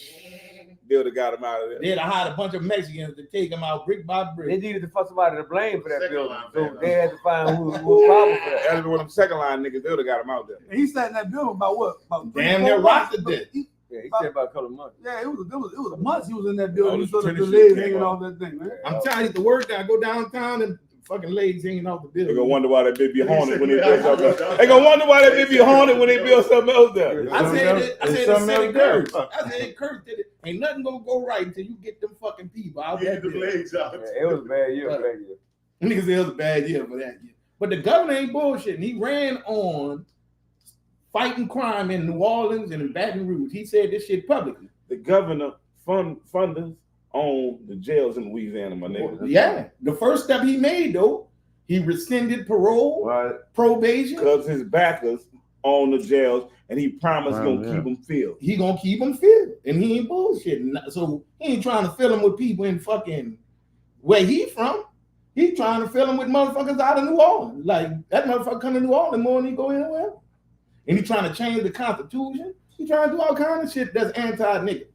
they would have got him out of there. They'd have hired a bunch of Mexicans to take them out brick by They brick. needed to find somebody to blame for that Second building. line, So man. they had to find who was problem for That'd that. have been one of them second line niggas, they would have got him out there. And he sat in that building about what? About Damn 3-4 near months. rocked to death. Yeah, he said about a couple of months. Yeah, it was months he was in that All building. He this saw the tennis shit legs came hanging off. off that thing, man. I'm tired of the work. I go downtown and fucking legs hanging off the They building. gonna wonder why that bitch be haunted when they build something else. They gonna wonder why that bitch be haunted when they build something else there. I said it. I It's said it. something Said it else there. Kurt. I said it. Kurt did it. Ain't nothing gonna go right until you get them fucking people out Get there. the legs out. Yeah, it was a bad year. Bad year. Niggas said it was a bad year for that year. But the governor ain't bullshitting. He ran on fighting crime in New Orleans and in Baton Rouge. He said this shit publicly. The governor funders own the jails in Louisiana, my nigga. Yeah. The first step he made though, he rescinded parole, Right. probation. Because his backers own the jails and he promised he Wow, gonna yeah. keep them filled. He gonna keep them filled, and he ain't bullshitting. So he ain't trying to fill them with people in fucking where he from. He trying to fill them with motherfuckers out of New Orleans. Like that motherfucker come to New Orleans more than he go anywhere. And he trying to change the Constitution. He trying to do all kind of shit that's anti-nigga.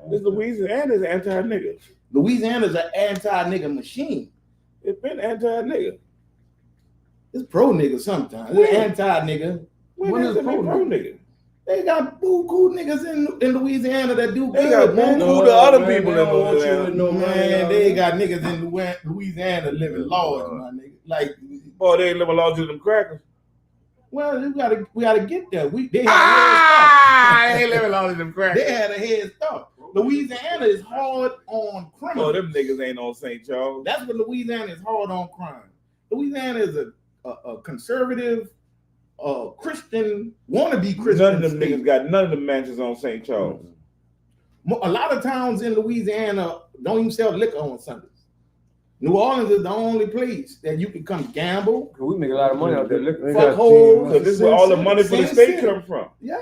This Louisiana's anti-nigga. Louisiana's an anti-nigga machine. It's been anti-nigga. It's pro-nigga sometimes. It's anti-nigga. When When is is it pro pro nigga? They got boo-cool niggas in Louisiana that do They good, got man. boo-cool to other man, people they in don't want you Louisiana. to know, Man, they got niggas in Louisiana living large, my nigga. Like, Boy, they ain't living large to them crackers. well, we gotta get there. They had a head I ain't living large to them start. crackers. They had a head start. Louisiana is hard on Oh, crime. them niggas ain't on St. Charles. That's what Louisiana is hard on crime. Louisiana is a conservative, Christian, wannabe Christian. None of them state. niggas got none of them mansions on St. Charles. A lot of towns in Louisiana don't even sell liquor on Sundays. New Orleans is the only place that you can come gamble. 'Cause we make a lot of money out there. Look, They Fuck got holes. teams. Because this is where all the money for the Sin state City. come from. Yeah.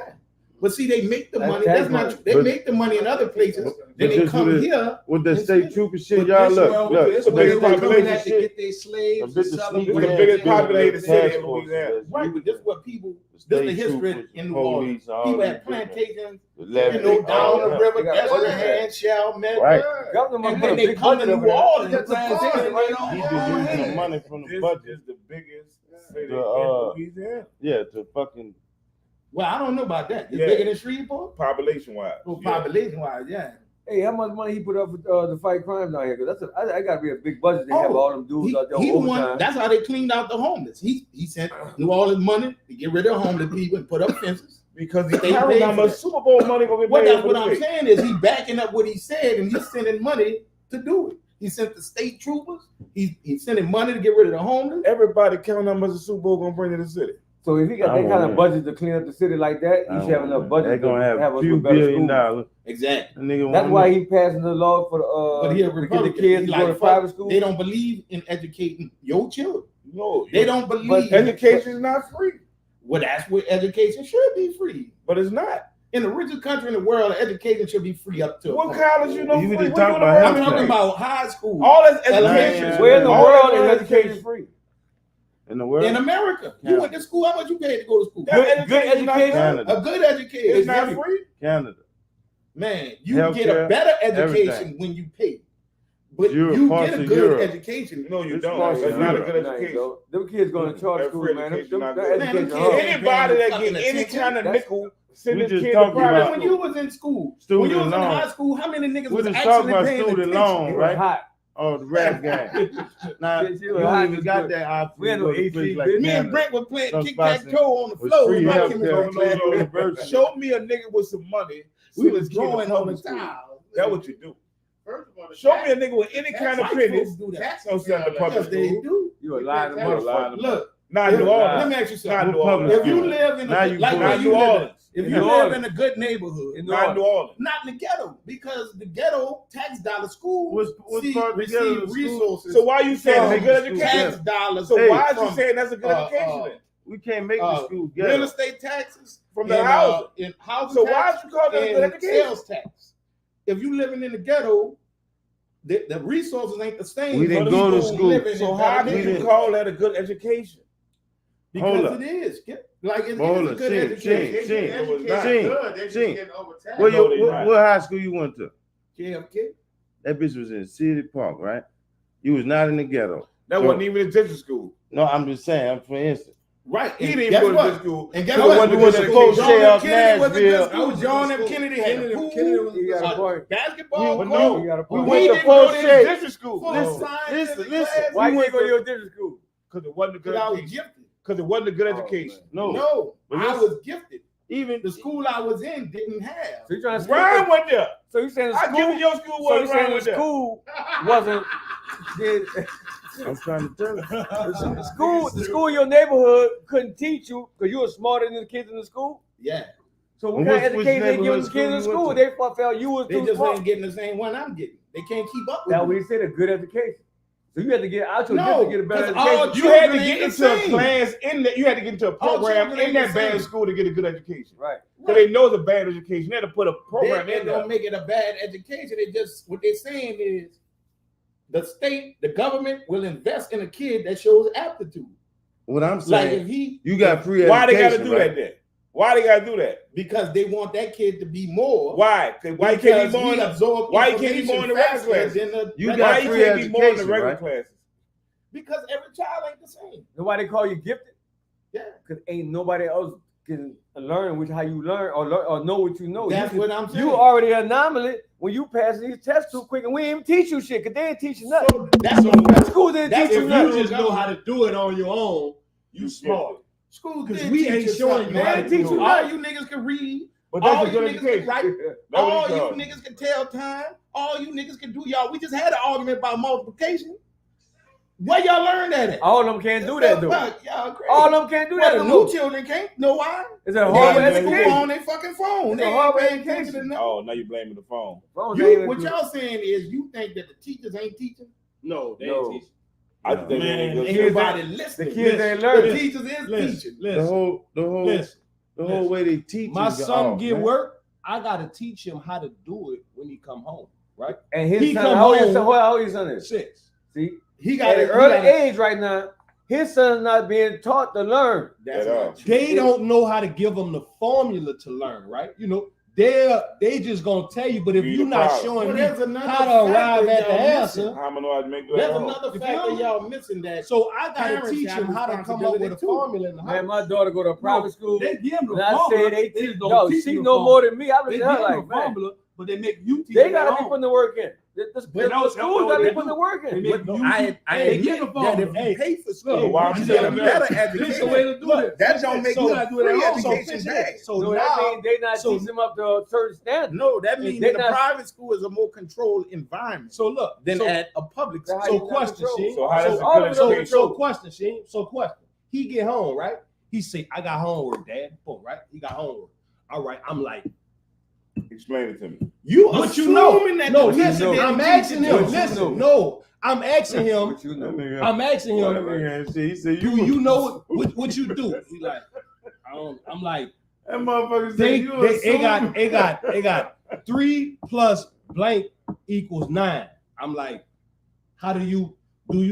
But see, they make the That's money. tax That's not money. true. They But- make the money in other places. Then they this come what it- here. With the It's state good. trooper shit, But y'all this look, world- look. this the where biggest they coming population at to shit. get their slaves A and bit of sell them sneaky This is the ass biggest business populated with city in task forces Louisiana. that's Right, but this is what people, this is the state history troopers, in New Orleans. police, all People these had plantations, different- you know, down the yeah. river, They got Esther budget. Hand, Chalmette. Right. governor must And put a then they big come to budget New over there. Orleans. That's the plantation plan, right right on. He on. just using the Yeah. money from the This budget. is the biggest city The, in Louisiana. Yeah, to fucking Well, I don't know about that. It's Yeah. bigger than Shreveport? Population wise. Well, population wise, yeah. Hey, how much money he put up to fight crime down here? Because I got to be a big budget to have Oh, all them dudes out there He on the one. overtime. That's how they cleaned out the homeless. He sent New Orleans money to get rid of homeless people and put up fences. Because he They counted paid how for much that. Super Bowl money gonna be Well, made that's for what the I'm state. saying is he backing up what he said and he's sending money to do it. He sent the state troopers. He's sending money to get rid of the homeless. Everybody counting how much the Super Bowl gonna bring to the city. So if he got I that kind want of budget to clean up the city like that, he should have enough budget They're gonna to have us a few with better $billion. schools. Exactly. The nigga That's want why it. he passing the law for But he a to get the Republican. kids He to like, go to fuck, private school. They don't believe in educating your children. No, They don't believe. But Education is not free, Well, that's where education should be free. but it's not. In the richest country in the world, education should be free up to. a What point. college you know You free? just What talking you about I'm know talking free? about high school. All this education. Elementary. Where in the All world that is education free? in the world. In America, Yeah. you went to school. How much you paid to go to school? That Good education is not education. free. Canada, A good education. It's not free. Canada. Man, you get a Healthcare, better education everything. when you pay. But Europe, you parts get a of good Europe. education. No, you It's don't. possible. It's not a Europe. good No, you education. don't. Them kids going to charter That school, free man. education not That good. Man, education them hard. kids- Anybody that Fucking get any attention. kind of That's- nickel, send We his just kid to talking private about- When you was in school, Student when you was in loan. high school, how many niggas We was just actually talking about paying student attention? loan, It was right? hot. Oh, the rap gang. Now Shit, you you don't high even as got fuck. that option. We ain't to no go to AC places like bitch. Me and Canada. Brent were playing Some tic spots tac toe on the with floor. free My healthcare chemistry from class. Cleveland University. Show me a nigga with some money. We send was his kid to drawing on the public school. tile. That's what you do. First of all, the Show tax- me a nigga with any kind of White pennies. folks do that. Don't send the public Yes, they school. do. You a lying You You're a motherfucker. lying. Look, Not if- New let Orleans. me ask you Not something. New Orleans. If you live in Now a you like go where to you New live, Orleans. if In you New live Orleans. in a good neighborhood, In New Not New Orleans. Orleans. not in the ghetto, because the ghetto tax dollar schools What's part of the ghetto receive of the school? resources. So why you saying from it's a good School education? tax dollars. So Hey, why is you from, saying that's a good uh, education then? We can't make the uh, school real ghetto. estate taxes From the in, housing. in housing So why tax don't you call that a good and education? sales tax. If you living in the ghetto, the resources ain't the same. We for didn't the go to people school. living So in how better did you neighborhoods. call that a good education? Hold Because up. it is. Like it is Hold a up, good Sheen, education. Sheen, Education was not. good, they just Sheen. getting overtaxed. Where No, they you, not. what high school you went to? JFK. That bitch was in City Park, right? You was not in the ghetto. That wasn't even a district school. No, I'm just saying, for instance. Right. He And didn't guess go to what? district school. And guess So what? what we the went good to education? Fort Shea up Kennedy was a good Nashville. school. John F. Kennedy had a pool, You got a point. basketball But court. no, You got a We point. went he to didn't go Fort to Shea. his district school. Full Listen, scientific listen. classes. Why We you went go to to- your district school? Because it wasn't a good Because I was education. gifted. Because it wasn't a good Oh, education. No. No, But I listen. was gifted. Even The school I was in didn't have. So you trying to Ryan went there. So you saying the I school? give you your school So was you Ryan saying the went there. school wasn't I'm trying to tell you. the school in your neighborhood couldn't teach you because you were smarter than the kids in the school? Yeah, So what And kind of which education they give neighborhood the kids in school you school? went They felt you was they too just smart. ain't getting the same one I'm getting. They can't keep up with Now me. we said a good education. So you had to get out your No, to get a better 'cause all education. You had to Children get ain't into the a same. class in that. You had to get into a All program children in ain't that the bad same. school to get a good education. Right. So they know it's a bad education. They had to put a program They in there. don't make it a bad education. They just what they're saying is the state, the government will invest in a kid that shows aptitude. What I'm Like saying, if he, you got free Why they got to education, do right? that then? Why they got to do that? because they want that kid to be more. Why? Why you can't be more in the absorb why you can't be more in the regular faster classes? than the You regular- got Why you free can't be more in the education, regular right? classes? because every child ain't the same. Know why they call you gifted? Yeah, Because ain't nobody else can learn how you learn or know what you know. that's you, what I'm saying. you already an anomaly when you pass these tests too quick, and we ain't even teach you shit because they ain't teaching nothing. So that's The school didn't that's teach If you you nothing. just know how to do it on your own, you smart. school 'Cause did we teach ain't you showing something, you how man. to do it. All you niggas can read. But that's All a you good niggas education. can write. That's what All it's you called. niggas can tell time. All you niggas can do, y'all. We just had an argument about multiplication. Where y'all learned that at? All of them can't do that though. Y'all crazy. All of them can't do Well, that the no new children can't. Know why? It's a They horrible in school education. on their fucking phone. It's They a ain't horrible paying attention education. to nothing. Oh, now you're blaming the phone. Phones ain't even What good. y'all saying is you think that the teachers ain't teaching? No, they No. ain't teaching. I think they Man, ain't good. ain't kids nobody The listening. kids ain't The learning. teachers is Listen, teaching. The listen, whole listen. way they teach My is son off, get man. work. I gotta teach him how to do it when he come home. Right? And his He son, come how old your home- son? How old your son is? 6. See, He at got an early age right now, his son's not being taught to learn. That's At all. not true. They don't know how to give them the formula to learn, right? You know, they just gonna tell you, but if Be you're the not problem. showing Well, me there's another how to factor arrive at the y'all answer, missing. How am I know how to make that There's wrong? another You factor feel me? y'all missing that. so I gotta Parents teach have him how to come up with a responsibility too. formula in the Man, house. my daughter go to a private school. They give them And the I formula. say they just teach. don't Yo, teach she you the know formula. more than me. I was They at her give them like, the man, formula, but they make you teach they it gotta be alone. putting the work in. The schools gotta be putting the work They in. make But you I teach- admit give the that formula. if you pay for school, So why you would get you a do better that? This is education. the way to do Look, it. That don't make So the you gotta do it free at home. education bad. So no, now, that means they not so- teaching them up to a certain standard. No, that means They that the not- private school is a more controlled environment so look, than so, at a public So school. how you so not question, control? Sheen. So how does all a of good them So, education? so question, Sheen. So question. He get home, right? He say, I got homework, Dad. Boom, right? He got homework. All right. I'm like, Explain it to me. you What you know. assuming that No, the listen, teacher I'm didn't asking teach him. you. What you Listen, know? no, I'm asking him. But you know. I'm asking That him, nigga ain't shit. He said, do you know what you do? He like, I don't, I'm like, That motherfucker said, they, you they got 3 plus blank equals 9. I'm like, how do you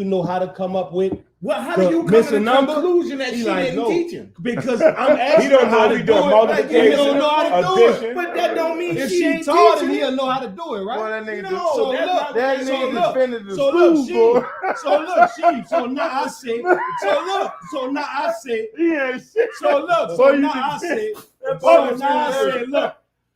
know how to come up with? Well, how The do you come to missing the number? conclusion that He she like, didn't no. teach him? Because I'm asking He don't him how know to we do doing it. multiplication, He don't know how to do it. addition. But that don't mean If she she ain't taught him, teaching he'll it. know how to do it, right? Boy, that nigga No, So that's look, not that what so nigga look, defended the so school, look, boy. So look, so now I say, now I say, He ain't shit. so look, Boy, so you now I defend- say, That so boy now I defended say, look,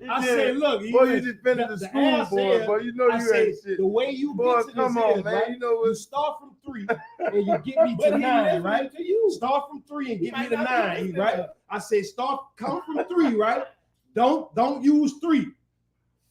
I said, look, boy, you just finished the the school, answer boy. is- Boy, you know I you said, ain't shit. the way you Boy, get to come this on, is, man. right? You know You what? start from 3 and you get me But to he 9, listening right? to you. Start from 3 and get me might to not be 9, listening right? to- I say come from 3, right? Don't use 3.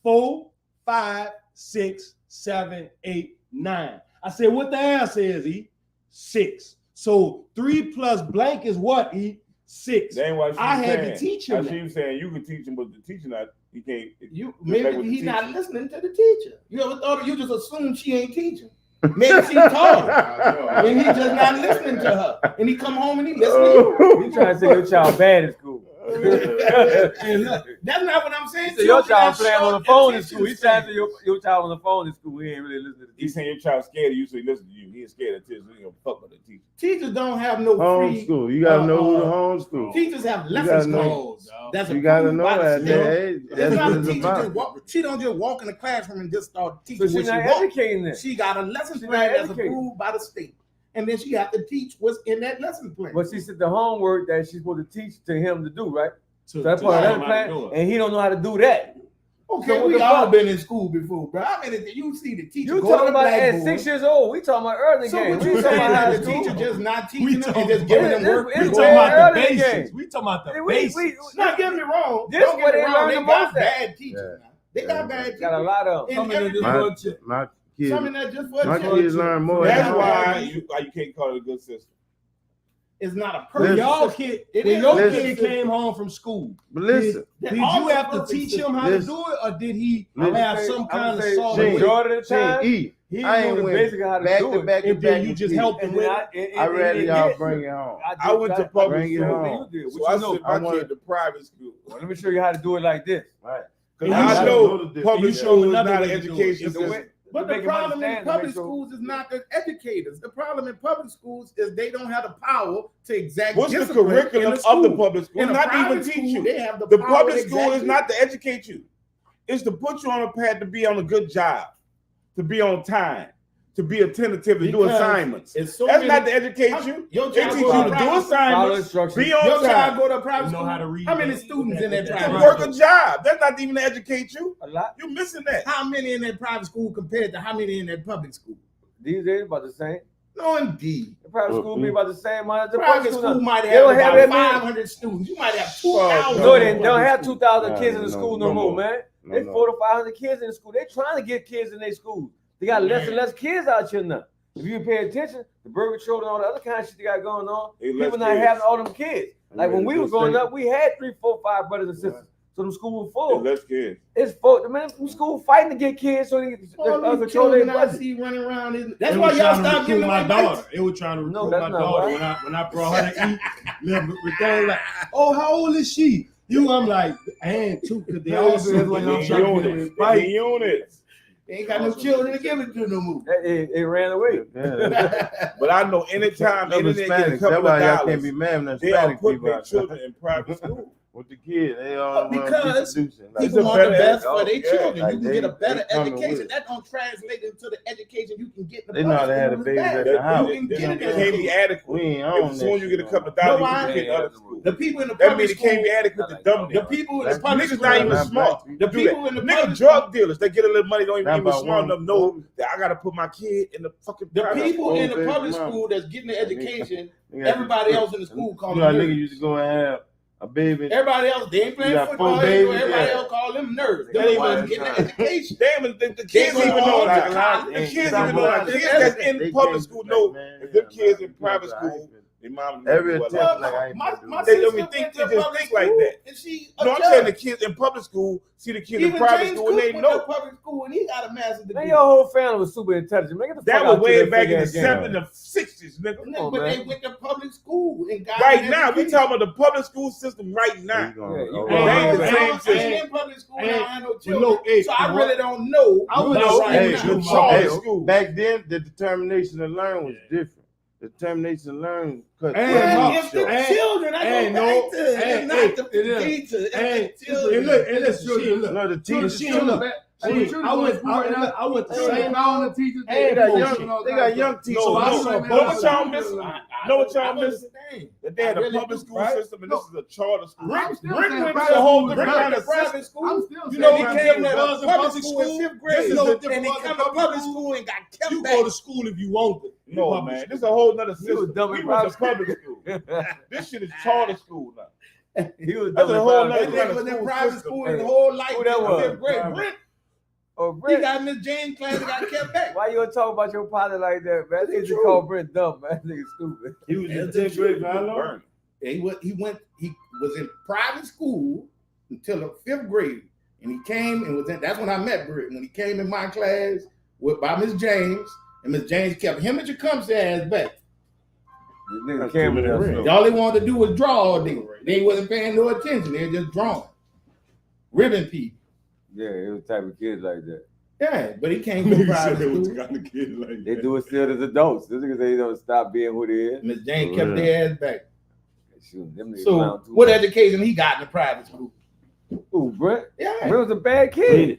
4, 5, 6, 7, 8, 9. I said, what the answer is, E? 6. So 3 plus blank is what, E? 6. That ain't what she I was had saying. to teach him That's that. what you saying. You can teach him, but the teacher not. He can't. You Just maybe like with the he's not teacher. listening to the teacher. You ever thought you just assume she ain't teaching? Maybe she taught him, and he just not listening to her. And he come home and he listening to you. You trying to say your child bad at school? And look, that's not what I'm saying. So your Children child got playing on the short phone in attention school. He's trying to spans. say your child on the phone in school. He ain't really listening to the He's teacher. saying your child scared of you, so he listen to you. He ain't scared of teachers. So he gonna fuck with the teacher. Teachers don't have no free. Homeschool. You gotta know who to homeschool. Teachers have You gotta lesson know. plans. That's You gotta approved know by the that. school. Hey, that's It's not what a it's teacher just about. walk. She don't just walk in the classroom and just start So teaching she's when she not walk. educating them. She got a lesson She's plan not that's educating. approved by the state, and then she have to teach what's in that lesson plan. But she said the homework that she's supposed to teach to him to do, right? So So that's part of teach him that how to plan, do it. and he don't know how to do that. Okay, So what we the all fuck? been in school before, bro. I mean, you see the teacher You go to talking the about at blackboard. 6 years old? We talking about early So game. what We you ain't talking saying about high that the school. teacher just not We teaching them talking and just giving about- them work? We It's talking way about the early basics. game. We talking about the We- basics. Not get me wrong. This Don't what get me they wrong. learn They the got most at. bad teachers Yeah. now. They got Yeah. bad teachers. Got a lot of them. And Some of them just every- want to check. My kids, Some of that just for my a check. kids learn more. That's than why- I- why you can't call it a good system. It's not a When perfect y'all system. kid, It when is. your Listen. kid came home from school, But listen, did All you the have to perfect teach system. him how to Listen. do it, or did he Listen. have some kind of solid Gene, way? majority of the time, E, he I knew ain't the went basic how to back do to it. back to And back. then you with just kids. helped him And with then it. I rather y'all bring it home. I went to public Bring it school. home. You did. So What I you know? sent I my wanna- kid to private school. Well, let me show you how to do it like this. Right. Because And you I show know the difference. public You show school is another not way an to do it. education It's the system. way- But Make the him problem in understand to public make sure- schools is not the educators. The problem in public schools is they don't have the power to exact What's the discipline curriculum in of school. the public school? In a Not to even private teach school, you. They have the The power public to school exact is not to educate you. It's to put you on a path to be on a good job, to be on time, to be attentive, to do Because assignments. it's so That's many- not to educate you. Your They child teach go you to to do private school. Follow assignments, instructions. be on Your child time, go to private You know school. how to read How many that. students in that To to private work school? a job. That's not even to educate you. A lot. You're missing that. How many in that private school compared to how many in that public school? These days about the same. No, indeed. The private school be about the same amount as the Private public school school. might They have don't have about that many. 500 students. You might have Oh, 2,000. No, in they public don't have school. 2,000 Nah, kids in the no, school no no more, more. man. No, They no. 400 to 500 kids in the school. They trying to get kids in their school. They got less and less kids out here now. If you pay attention, the Burger Control and all the other kind of shit they got going on, They less people not kids. having all them kids. Like when we was growing up, we had 3, 4, 5 brothers and sisters. So the school was full. Less kids. It's full. The man from school fighting to get kids so they can All these control their children I budget. see running around. That's It why was y'all trying to stop recruit giving my away daughter. bikes. It was trying to recruit No, my that's not daughter why. when I brought her to eat. Little thing like, oh, how old is she? I'm like, and too, because they all said like I'm trying to get Units. bike. Units. They ain't got no children to give it to no more. It ran away. Yeah. But I know anytime Them internet gets a Hispanics. That's couple why of y'all can't dollars, be mad when the they are Hispanic putting people their out children in private school. with the kids. They all Because producing. It's People a want the better best for ed- their yeah, children. like You can get a better they coming with education. it. That don't translate into the education you can get in the They know how to have the public babies school. at the house. You can get it It can't be in adequate. We ain't If on as soon as you get a couple of No, dollars, I you can get ain't. other schools. The people in the That public means it can't be school, adequate to dumb the them. people in the That's public Niggas school, not even Not smart. black the Do people that. in the Nigga, public drug dealers, they get a little money, don't Not even be about smart one. enough know that I gotta put my kid in the fucking The private people school. in the Baby public mama. school that's getting the education, They got everybody this- else in the school call You them know, nigga nerds. used to go and have a baby. Everybody else, they ain't playing You got football. four Anymore. babies, Everybody yeah. else call them nerds. They They ain't got even one getting time. the education. Damn, the kids go even know on that. to college. The Ain't kids talking even know that. about Kids that. that's in They public can't school be know like, man, if them yeah, kids man, in private you know, school, their mom Every well, attempt, Well, like, I ain't my gonna do my it. They sister don't even think went to they just public think like school, that. and she No, I'm saying the kids in public school see the kids in Even private James school and Cook they went know. to public school and he got a master's degree. Man, your whole family was super intelligent. Man, get the That fuck was out way your back in the fake ass game. 70s and 60s, nigga. And on, but man. they went to public school and got Right an now, we education. talking about the public school system right now. Yeah, you Well, Hey, I ain't hey, in public school hey, now. I have no no, children, hey, so I what- really don't know. I was about right Hey, now. now. The charter Hey, school. back then, the determination to learn was different. The determination to learn cut Hey, Well, no, it's the hey, children. I hey, go no, back to hey, it's not hey, the it is. teacher. It's Hey, the children. and look, and listen, Children, look. No, the Children, teachers she look. Hey, See, you should've I gone went to school right now. I went the They same found the teachers. They got young teachers. So I no, saw no, both. what y'all missing? Know what y'all missing? understand. That they had I a really public do, school right? system and this is a charter school. I'm still Rick saying went private to a whole school is different better. kind of private system. school. I'm still You saying know, he private came school. to was in public school in fifth grade, This is no and different he from come the to public school. school and got kept You back. go to school if you want to. No, Public man, school. this is a whole nother He was system. dumb in We was private a public school. This shit is charter school now. He was That's dumb a in whole private nother That school. kind nigga of was in school private system. school his whole life. Who that in was? fifth grade. Private. Brent, Oh, he Brent. got Miss James class and got kept back. Why you don't talk about your partner like that, man? They just True. call Brent dumb, man. That nigga stupid. He was in That's the 10th grade truth. for how long? Burn. He was in private school until the fifth grade, and he came and was in. That's when I met Britt. When he came in my class by Miss James, and Miss James kept him and Tecumseh ass back. This nigga That's Cameron too many there, rings. so- All they wanted to do was draw all day. They wasn't paying no attention. They were just drawing, ribbon people. Yeah, it was the type of kids like that. Yeah, but he came from Nigga private said it was school. kind of kid like They that. do it still as adults. This nigga say they don't stop being who they is. Miss James For kept real. their ass back. Shoot, them niggas So clown too what much. education he got in the private school? Ooh, Brent. Yeah, Brent was a bad kid.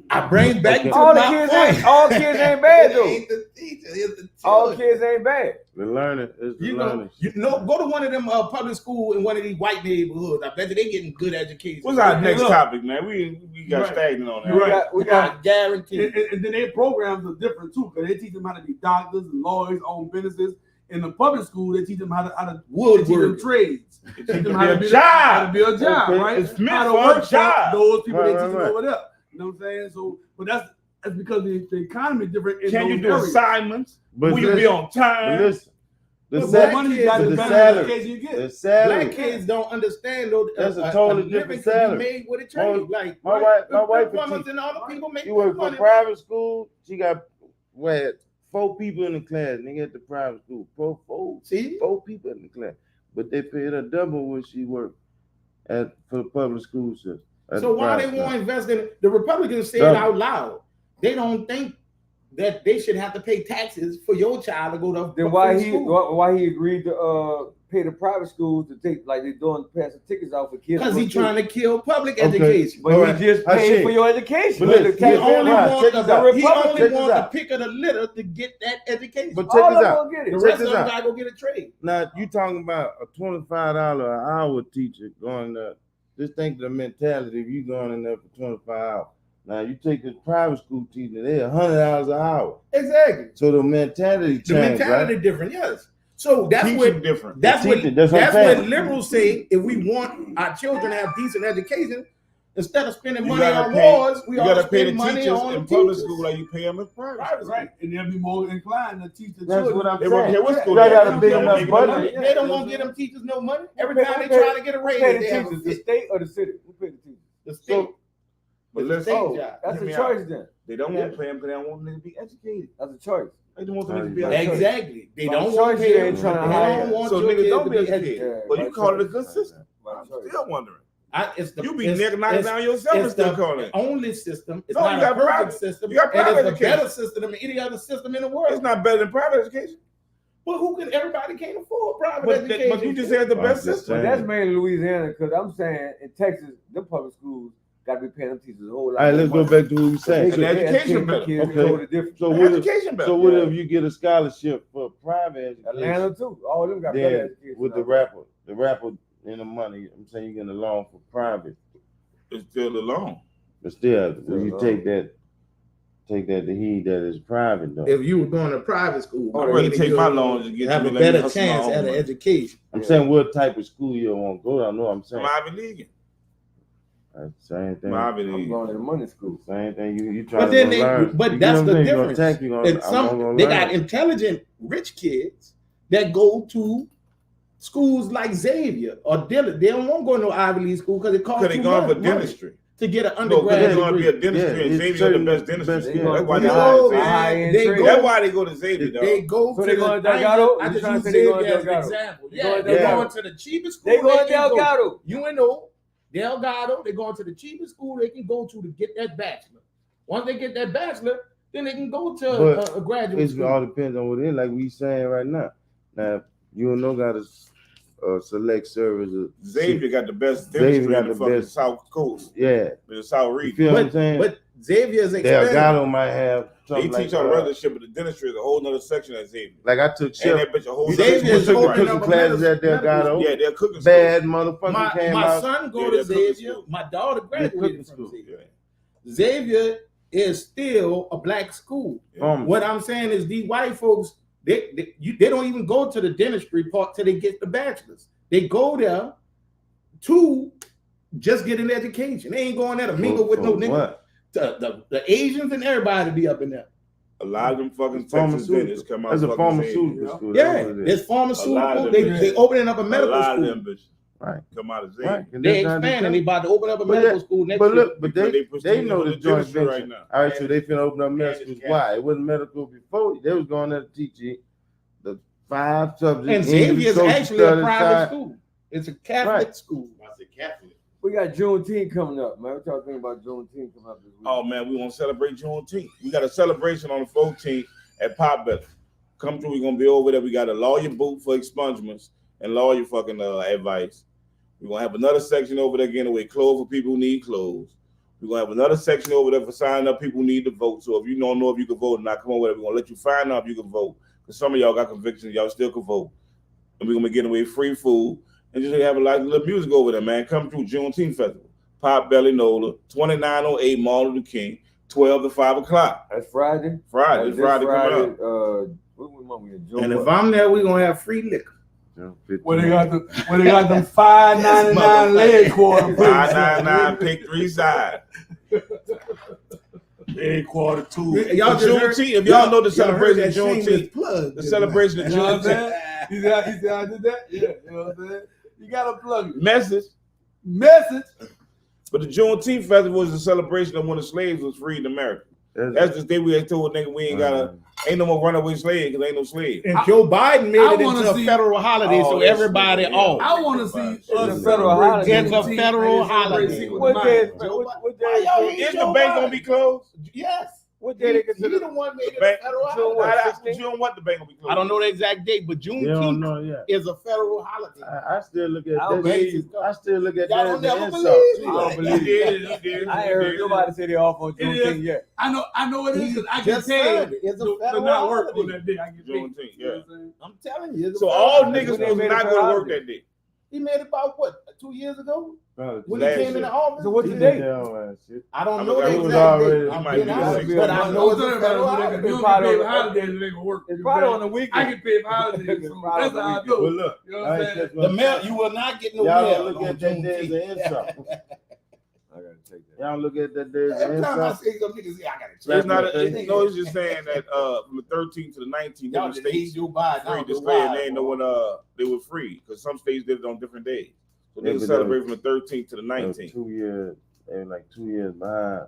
I bring back Okay. to All the my kids point. ain't all kids ain't bad It though. ain't the teacher, it's the All children. kids ain't bad. The learner is the You learner. know, go to one of them public school in one of these white neighborhoods. I bet you they getting good education. What's our next Look, topic, man? We got Right. stagnant on that. We got I guarantee. And then their programs are different too, because they teach them how to be doctors and lawyers, own businesses. In the public school, they teach them how to they teach them Woodwork. trades. It Teach should them be how to a be job. how to build a job, Okay. right? It's meant How to for a work for job. those people Right, they right, teach them right. over there. You know what I'm saying? So, but that's because the economy is different. In Can you those do areas. assignments? But Will you listen, be on but time? listen, the The sal- more money you got, but the the better salary, education you get. the salary. Black kids don't understand though. That's a totally living different can be salary. made with a trade. Like my wife- my the wife is plumbers teach- and all the people make She work for money. private school. She got what 4 people in the class. Nigga at the private school, four See, people in the class, but they paid her double what she worked at for the public school system. at so the why they private won't school. invest in it? The Republicans say it Double. out loud. They don't think that they should have to pay taxes for your child to go to then why free he school. why he agreed to pay the private schools to take like they doing passing tickets out for kids. Because he's trying to kill public Okay. education. But Alright. he just I paid see. for your education. But But the listen, He Hey, only Ryan, want check the, this out. he Republicans- only check this want the out. pick of the litter to get that education. But The check all this of them out. gonna get it. rest check of this them out. gotta go get a trade. Now you talking about a $25 an hour teacher going there. Just think the mentality if you going in there for 25 hours. Now you take this private school teacher, they're $100 an hour. Exactly. So the mentality The change, mentality right? different, yes. So that's Teaching what different. that's what Teaching, that's what I'm that's what saying. liberals say. If we want our children to have decent education, instead of spending You money gotta on pay- wars, we You ought gotta to pay the spend money teachers on in the public teachers. school like you pay them in private. Right. And they'll be more inclined to teach the That's children. what I'm They won't saying. care what school They they got at. a big They enough make budget. money. They don't want to get them teachers no money. Every Who time they pay- try to get a raise, Who pay the they have teachers? a The state or the city? Who pay the teachers? the state. But It's a let's state Oh, job. that's Hear a me choice then. They don't want to pay them because they don't want them to be educated. That's a choice. They don't want them to Right. be Right. educated. Exactly. They By don't choice, want to you pay ain't them. trying to They hire. don't want So your niggas kids don't to be be educated. Yeah, But by you call it a choice. good system. By I'm choice. still wondering. It's the, You be it's- knocking it's- down yourself and it's still the calling it. only system. It's No, not you a got perfect private- system. you got And private it's a education. better system than any other system in the world. It's not better than private education. Well, who can? Everybody can't afford private But, education. but you just said the I'm best just system. But that's mainly Louisiana, because I'm saying in Texas, the public schools got to be paying them teachers a whole lot. All right, let's go back to what we They saying. And the education education better. kids Okay. totally different. So what if, Education better. so what if you get a scholarship for private education? Atlanta too. All of them got better Then education. with the rapper in the money, I'm saying you're getting a loan for private. It's still a loan. But still, Still when you loan. take that to heed that is private though. if you were going to private school, I'd rather take my loans and get have you a let me better hustle my chance own at an money. education. I'm saying what type of school you want to go to. I know what I'm saying. I'm Ivy League. Same thing. I'm Ivy I'm League. going to the money school. Same thing. You try But to then go learn. but You that's get what the I'm saying? You're gonna difference. attack, you're gonna- And I'm some gonna they learn. got intelligent rich kids that go to schools like Xavier or Dillard. They don't want to go to no Ivy League school because it costs Because too they going much for money dentistry. to get an No, because undergrad they're going to be a degree. dentistry, Yeah, and it's Xavier's the certain- best dentistry. best- They yeah. going That's why to they No, go to man, high-end they trade. go- That's why they go to Xavier, dog. They go So to they going to the, Delgado? I You just trying to use say they going Xavier to as an Delgado? example. They Yeah, going to they're Delgado. going to the cheapest school They going to can go. Delgado. UNO, Delgado, they're going to the cheapest school they can go to get that bachelor. Once they get that bachelor, then they can go to But a graduate It school. all depends on what it is. Like we saying right now. Now you know got a select service. Xavier got the best Xavier dentistry got in the the fucking best. South Coast, Yeah, in the South you region. feel what I'm saying? But Xavier's expanding. Delgado might have They something teach like on residentship, but the dentistry is a whole nother section at Xavier. Like I took And chef. that bitch a whole Xavier nother is took opening cooking up a classes at medical Delgado. Yeah, they're cooking Bad school. motherfucker came My out. son go Yeah, to they're cooking Xavier. school. My daughter They're graduated cooking from school. Xavier. Yeah. Xavier is still a black school. Pharmacy. What I'm saying is these white folks, they don't even go to the dentistry part till they get the bachelor's. They go there to just get an education. They ain't going there to mingle with no For niggas. what? The Asians and everybody be up in there. A lot of them fucking It's Texas pharmaceutical. dentists come out. That's a fucking pharmaceutical Xavier. school. Yeah, That's what it is. there's A lot pharmaceutical. of They them opening up a A medical lot of school. them bitches Right. come out of Xavier. Right. And They that's not the expanding. They thing. about to open up a But medical that- school next But year. look, but Because they prestige know on the joint dentistry venture. right now. All right, so they finna open up medical Candace schools. Why? It wasn't medical before. They was going there to teach you the 5 subjects. And Xavier is social actually a studies private side. school. It's a Catholic Right. school. I said Catholic. We got Juneteenth coming up, man. What y'all think about Juneteenth coming up this week? Oh man, we want to celebrate Juneteenth. We got a celebration on the 14th at Potbelly. Come through. We're gonna be over there. We got a lawyer booth for expungements and lawyer fucking advice. We're gonna have another section over there getting away clothes for people who need clothes. We're gonna have another section over there for signing up people who need to vote. So if you don't know if you can vote or not, come over there. We're gonna let you find out if you can vote. Because some of y'all got convictions, y'all still can vote. And we're gonna be getting away free food and just have a lot of little music over there, man. Come through Juneteenth Festival. Potbelly Nola, 2908 Martin Luther King, 12 to 5 o'clock. That's Friday. Friday, This Friday coming up. What month we in? June And if what? I'm there, we're gonna have free liquor. Where they got them $5.99 leg quarters. 599 pick 3 side. Leg quarter two. Y'all just heard- Juneteenth, if y'all know the y'all heard celebration of that shameless Juneteenth, plug. the celebration of You know what I'm Juneteenth. saying? You see how I did that? Yeah, you know what I'm saying? You gotta plug it. Message. Message. But the Juneteenth festival is a celebration of when the slaves was freed in America. That's the day we had told nigga we ain't gotta, ain't no more runaway slave because ain't no slave. And Joe Biden made I it wanna into a see- federal holiday, Oh, so that's everybody stupid, off. I want to see It's us a federal celebrate holiday. It's a Juneteenth federal and celebrate holiday. Cinco de What day? Mayo. What Why y'all day? hate Is Joe the bank gonna Biden? be closed? Yes. What day they He consider? the one made it Bank- a federal June what? holiday. You don't want the bank gonna be closed. I don't know the exact date, but They don't Juneteenth know yet. is a federal holiday. I still look at I don't that. believe- I still look at Y'all that don't as never an believe insult. it. I don't You believe it. did, you did. I ain't heard nobody say they off on It is. Juneteenth yet. I know it is because I get Just said paid it. It's a to federal not work holiday. on that day. I get paid. Juneteenth, You know what I'm saying? I'm telling you. it's a So federal all holiday. niggas When they was made it not federal gonna work holiday. that day. He made it about what, 2 years ago? Probably When Last he came year. into office? So what's He the did date? that on that shit. I don't I know look the like it was exact already- date. it I'm might being be honest, six but I months. know it's a Don't federal tell everybody holiday. you don't Part get paid of- for holidays and they gonna work. It's You probably know on the what I'm saying? weekend. I get paid for holidays. It's So probably that's on the how I weekend. do Well, it. look, You know all what I'm right, saying? that's what The I'm mail, saying. you will not get no Y'all mail. don't look on at that day as Juneteenth. an insult. I gotta take that. Y'all don't look at that day as an Every time I insult. say something, niggas say, I gotta check. It's not. Right. No, it's just saying that from the 13th to the 19th, Y'all different just hate states Joe Biden. I free don't know display, and why, they ain't know bro. when they were free because some states did it on different days. So Yeah, they but celebrate from the 13th to the They were 19th. 2 years, they were like 2 years behind.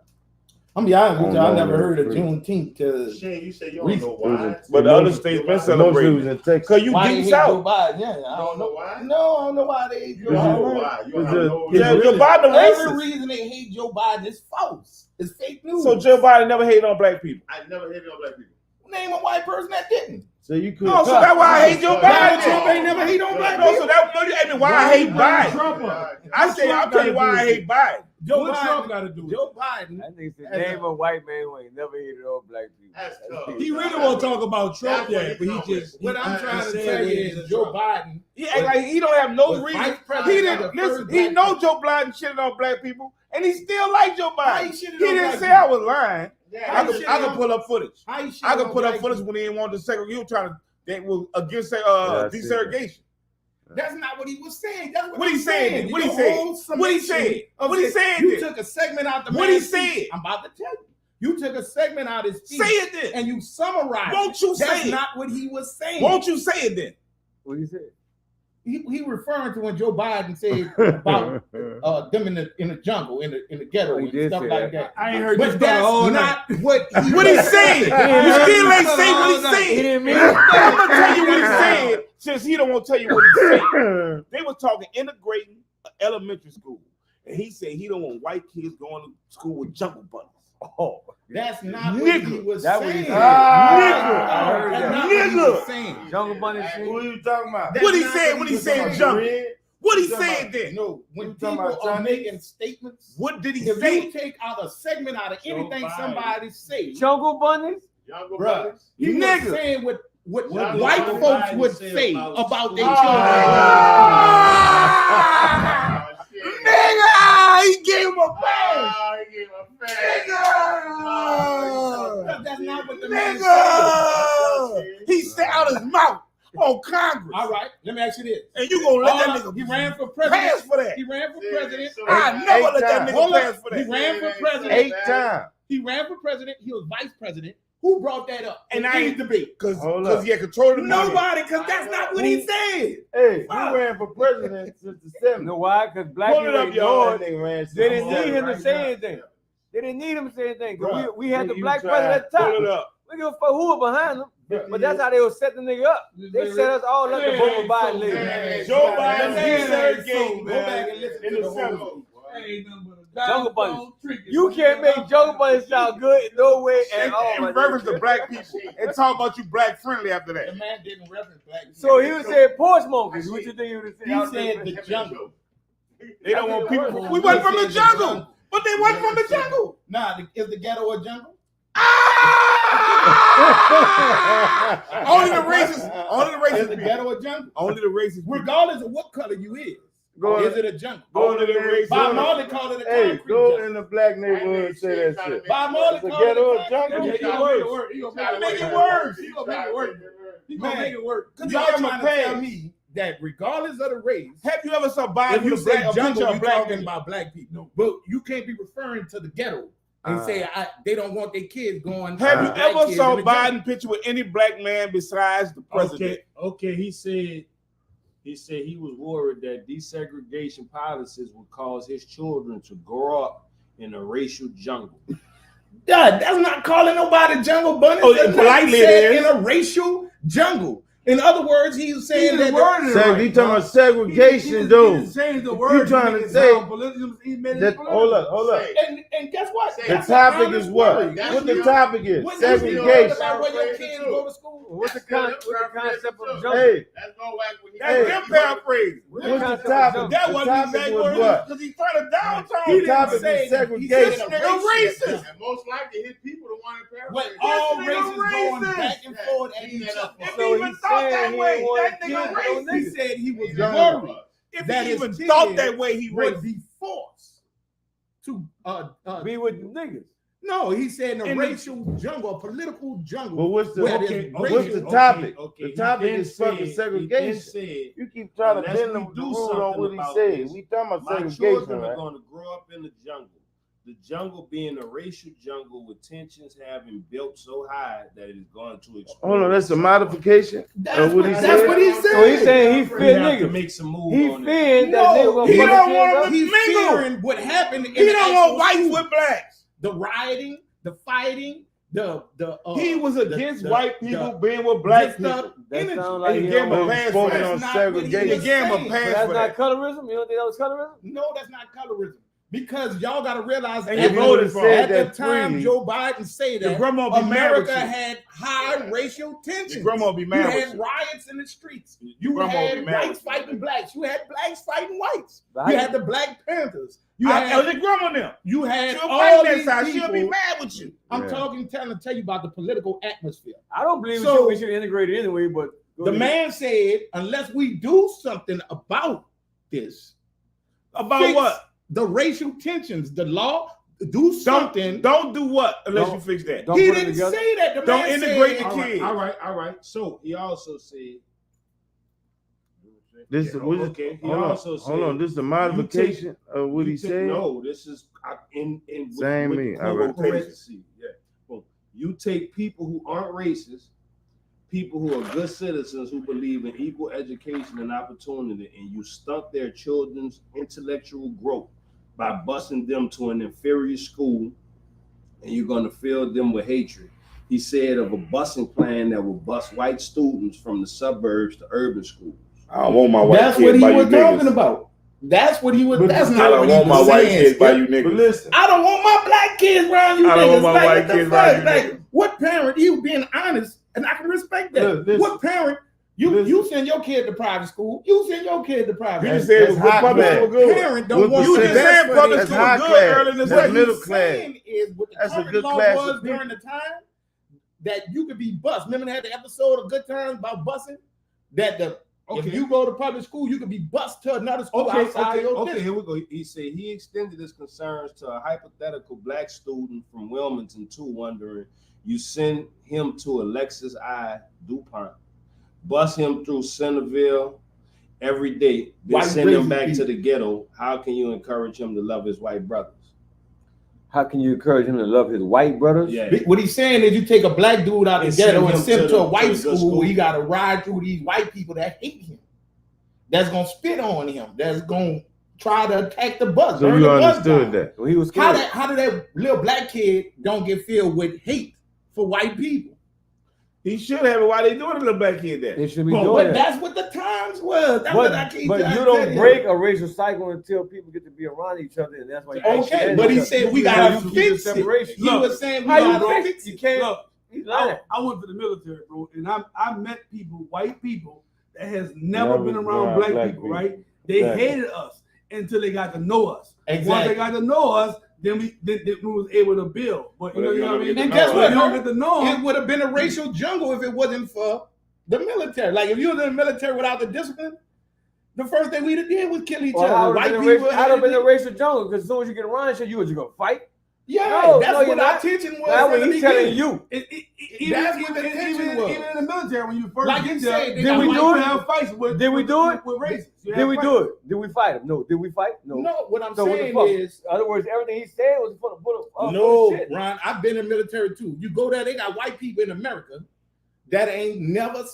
I'm be honest with you, I Oh, never no, heard of free. Juneteenth till Shane, you say you Recent. don't know why. But the other states been Mostly was celebrating in Texas. because you why they deep hate Joe south. Biden. Yeah, I You don't don't know know. why? No, I don't know why they hate You Joe don't know Biden. why. You It's don't a- know. Yeah, It's Joe really- Biden Every racist. reason they hate Joe Biden is false. It's fake news. So Joe Biden never hated on black people. I never hated on black people. Name a white person that didn't. So you could. No, so that's why I hate Joe Donald Biden. Trump ain't never hate on black No, so people. that no, you ask me why I hate Biden. Trump. I say I'll tell you why I hate Biden. Joe What Biden, Trump got to do with it? Joe Biden. I think it's As name a white man who ain't never hated on black people. That's tough. He really won't talk about Trump That's what yet, he but he come just. What I'm trying to said tell you it is is Joe Trump. Biden. He act like he don't have no was reason. vice He president didn't of the listen. first He black know Joe Biden shitted on black people, and he still like Joe How Biden. he shitted He on didn't black say people? I was lying. Yeah, I he could, shitted I could on- pull up footage. How he shit I could on put up black footage people? when he didn't want to segregate. He was trying to. They was against I see desegregation. That's not what he was saying. That's what What he I'm said? saying. What he Your said? whole What he summation said? of What he this- said You then? took a segment out the What he man's speech. said? I'm about to tell you. You took a segment out of his speech. Say it then. And you summarized. Won't you it. That's say it? not what he was saying. Won't you say it then? What do you say? He referring to when Joe Biden said about them in the jungle, in the ghetto, He and did stuff say like that. that. I ain't heard you But start a that's whole night. not what he What he said? You still ain't say what he He said. didn't mean I'm it. gonna tell you what he said since he don't want to tell you what he said. They were talking integrating elementary school, and he said he don't want white kids going to school with jungle bunnies. Oh, That's not what he was That's what he saying. said. Ah, That's nigga. not what he was saying. Jungle Bunny shit. Who you talking about? That's What he not said what when he was said talking jungle? Red? What he You talking said about- then? No, when You talking people about are Chinese? making statements, What did he if say? you take out a segment out of anything Biden. somebody say, Jungle Bunnies? Jungle bruh, Brothers. he was Nigga. saying what What white Joe folks Biden would said say about about their school. children. Ah! Oh, shit. Nigga, he gave him a pass. Oh, he gave a fat. Because that's not what the man said. Nigga, he said out his mouth on Congress. All right, let me ask you this. And you gonna let that nigga He ran for pass president. for that? He ran for president. I never let that nigga Hold pass up. for He that. ran for president. 8 times. He ran for president. He was vice president. Who brought that up? And in I any ain't- debate. Cause Hold up. he had control of the money. Nobody, because that's not what he said. Hey, Wow. he ran for president since the You 70s. know why? Because black Pull it people up, y'all. ignored. That nigga ran They didn't since need him to right say now. anything. They didn't need him to say anything. 'Cause Bruh, we had the you black tried. president at the Pull it top. up. We give a fuck who was behind them. But that's how they were setting the nigga up. They set us all up to vote for Biden. man. Joe Biden Man, desegregated go back and listen in to the the 70s. whole. Ain't nothing but a Jungle dinosaur Bunnies. trick. You can't make Jungle Bunny sound good in no way at all. And my reference nigga. to black people and talk about you black friendly after The that. man didn't reference black people. So he was saying porch monkeys. What you think he would say? He said the jungle. They don't want people. He We wasn't from the said jungle, but they wasn't from the jungle. Nah, is the ghetto a jungle? Only the racist. Only the Is the racist. ghetto a jungle? Only the racist. people. Regardless of what color you is. Go Is in, it a jungle? go Only in the there, racist. Bob go in- Marley called it a Hey, concrete go jungle. in the black neighborhood and say that shit. Bob Marley It's a called it ghetto a concrete jungle. jungle. He gonna make it work. He gonna make it work. He gonna make it work. He gonna Man. make it work. Because You y'all give him a trying to tell pass. me that regardless of the race, Have you ever saw Biden if you with a say black jungle, picture you're of black talking people? about black people. But you can't be referring to the ghetto and say they don't want their kids going. Have you black ever kids saw in the jungle. Biden picture with any black man besides the president? Okay. He said he was worried that desegregation policies would cause his children to grow up in a racial jungle. Dad, that's not calling nobody jungle bunny. Oh, That's politely what he it said is. in a racial jungle. In other words, he's saying that He talking about segregation, though. He just changed the word. trying make to it say sound political. He made it That, hold up, hold up. and guess what? The That's topic honest is what? word. That's What the you. topic is? When you feel Segregation. about where your kids go to school. What's the That's concept of still- jungle? Hey, That's going back when he That's Hey. them paraphrasing. what's the topic? That The wasn't his topic exact was words what? because he's trying to downtown. The topic say is that. He said segregation. a Nigga racist. And most likely his people the one in When Paris. all nigga races going racist. back and forth at He each that other. up. If So he even he's thought saying that he way, ain't want that kids nigga with no racist. He said he was Jungle. worried If that he his even kids thought that way, he would racist. be forced to Be with niggas. no, he said in a In the- racial jungle, a political jungle. But what's the Where what's there's the racial- topic? Okay, The he topic then is fucking said- he segregation. then said, You keep trying to Unless bend we the do rule on something what he about said. this, We talking about my segregation, children are right? going to grow up in the jungle. The jungle being a racial jungle with tensions having built so high that it is going to explode. Hold on, that's a modification. That's what he that's said? what he said. So he's saying he We fear have to niggas. make some moves He on it. fearing that No, nigga gonna he fuck don't his want kids up. to He's mingle. fearing what happened in He the don't actual want whites school. with blacks. The rioting, the fighting, He was against the- white people being with black just people. the That energy. sound like And he he gave him don't a want- pass for Spoken that. on That's not what he segregation. was He gave him a saying. pass So that's for not that. colorism? You don't think that was colorism? No, that's not colorism. Because y'all got to realize And at, you voted the, for at that the time freely. Joe Biden said Your that grandma be mad with America you. had high racial tensions. Your grandma be You mad with had you. riots in the streets. Your You grandma be had mad whites with you. fighting blacks. You had blacks fighting whites. But You how had the Black Panthers. You I had your grandma now. you had She'll all fight that these side. people. She'll be mad with you. I'm Yeah. trying to tell you about the political atmosphere. I don't believe So- we should integrate it anyway, but go The ahead. man said, unless we do something about this, About fix what? the racial tensions, the law, do something. Don't do what unless Don't- you fix that. don't He put it didn't together. say that. The Don't man integrate said, the kids. All right. So he also said, This Yeah, what is- okay. He hold on, also said, hold on. This is a modification of what he said. No, this is in Same me, all right. parentheses. Yeah. Well, you take people who aren't racist, people who are good citizens who believe in equal education and opportunity, and you stunt their children's intellectual growth by busing them to an inferior school, and you're going to fill them with hatred. He said of a busing plan that will bus white students from the suburbs to urban schools. I don't want my white that's kid what he by you was talking niggas. about. That's what he was. That's I not don't what he want my was white saying. kids by you But niggas. listen, I don't want my black kids around you I don't niggas. want my Like, white what the kids around fuck? you Like, niggas. what parent, you being honest, and I can respect that. Look, listen. What parent, you Listen. send your kid to private school, you send your kid to private You school. just said it was That's good high public class. school good. Parent don't What want You the just best said for public their That's school high good class. early in this That's What middle he's class. saying is what the That's a current good law class was of during the time that you could be bused. Remember they had the episode of Good Times about busing? That if you go to public school, you could be bused to another school outside your district. Here we go. He said he extended his concerns to a hypothetical black student from Wilmington too, wondering you send him to Alexis I. DuPont, bus him through Centerville every day, then White send him racist back to people. the ghetto. How can you encourage him to love his white brothers? How can you encourage him to love his white brothers? Yeah. What he's saying is you take a black dude out of And the ghetto send and him send him to to a the white good school school. where he got to ride through these white people that hate him. That's going to spit on him. That's going to try to attack the bus. So burn you the bus understood down. that. Well, he was How scared. did that little black kid don't get filled with hate for white people? He should have it. Why they doing it to the black kid that? They should be But doing that. that's what the times was. That's what I keep But trying you to don't tell break a racial cycle until people get to be around each other, and that's why you can't Okay, stand but he each other. said we You gotta have to keep the fix it. separation. He Look, was saying we How you gotta fix fix it? You it. can't. Look, He's lying. I went to the military, bro, and I met people, white people, that has never Never been been around around black black people, people. right? They Exactly. hated us until they got to know us. Once Exactly. they got to know us, then we was able to build. But you But if you know what I don't mean? get And to guess know what? You don't get to know It them. would have been a racial jungle if it wasn't for the military. Like if you was in the military without the discipline, the first thing we'd have did was kill each Well, other. White people. I'd have been a racial jungle because as soon as you get around, shit, you gonna fight. Yeah, No, that's no, what you're our not. attention was. Now from when the he's telling beginning. you, That's what the intention was. Even in the military, when you first Like get you there, said, they then got we white do people- have fights with. Did we do it? with races? You did have we fights. do it? Did we fight him? No. Did we fight? No. No, what I'm So what the saying fuck? is, In other words, everything he said was full of no, shit. Ron, I've been in the military too. You go there, they got white people in America that ain't never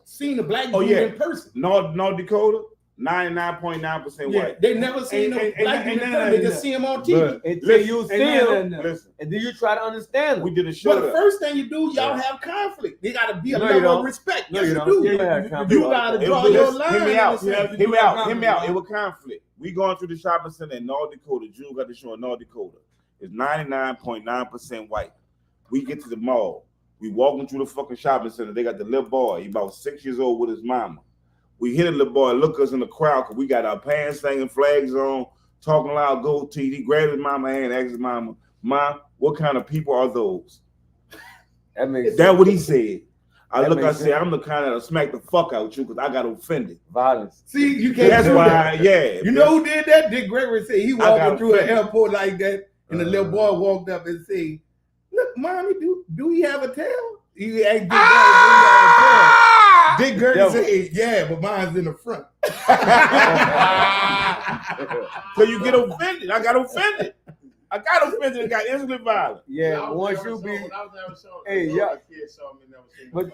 seen a black dude Oh, yeah. in person. North Dakota, 99.9% Yeah, white. they never seen a black dude in person. They just see him on TV. But Until Listen, you see ain't him, Listen, and then you try to understand him. we did a But show. the there. first thing you do, y'all have conflict. There got to be a No, you level of don't. respect. No, Yes, you you don't. do. Yeah, you have conflict. You got to It draw was- your listen, line. hear me out. in a sense. Yeah, Hear me out. Hear me out. conflict. It was conflict. We going through the shopping center in North Dakota. June got the show in North Dakota. It's 99.9% white. We get to the mall. We walking through the fucking shopping center. They got the little boy. He about 6 years old with his mama. We hit a little boy. Look us in the crowd because we got our pants hanging, flags on, talking loud, gold teeth. He grabbed his mama hand, asked his mama, "Mom, what kind of people are those?" That makes That's what he said. I That look, I makes said, sense. I'm the kind that'll smack the fuck out you because I got offended. violence. See, you can't That's do why, that. yeah. You know who did that? Dick Gregory said he got walking through an offended. airport like that, and the little boy walked up and said, "Look, mommy, do he have a tail?" He asked Dick Gregory, "Do he have a tail?" Dick Gregory Devil. said, "Yeah, but mine's in the front." So you get offended. I got offended. I got offended and got instantly violent. Yeah, once you be, hey, yeah. But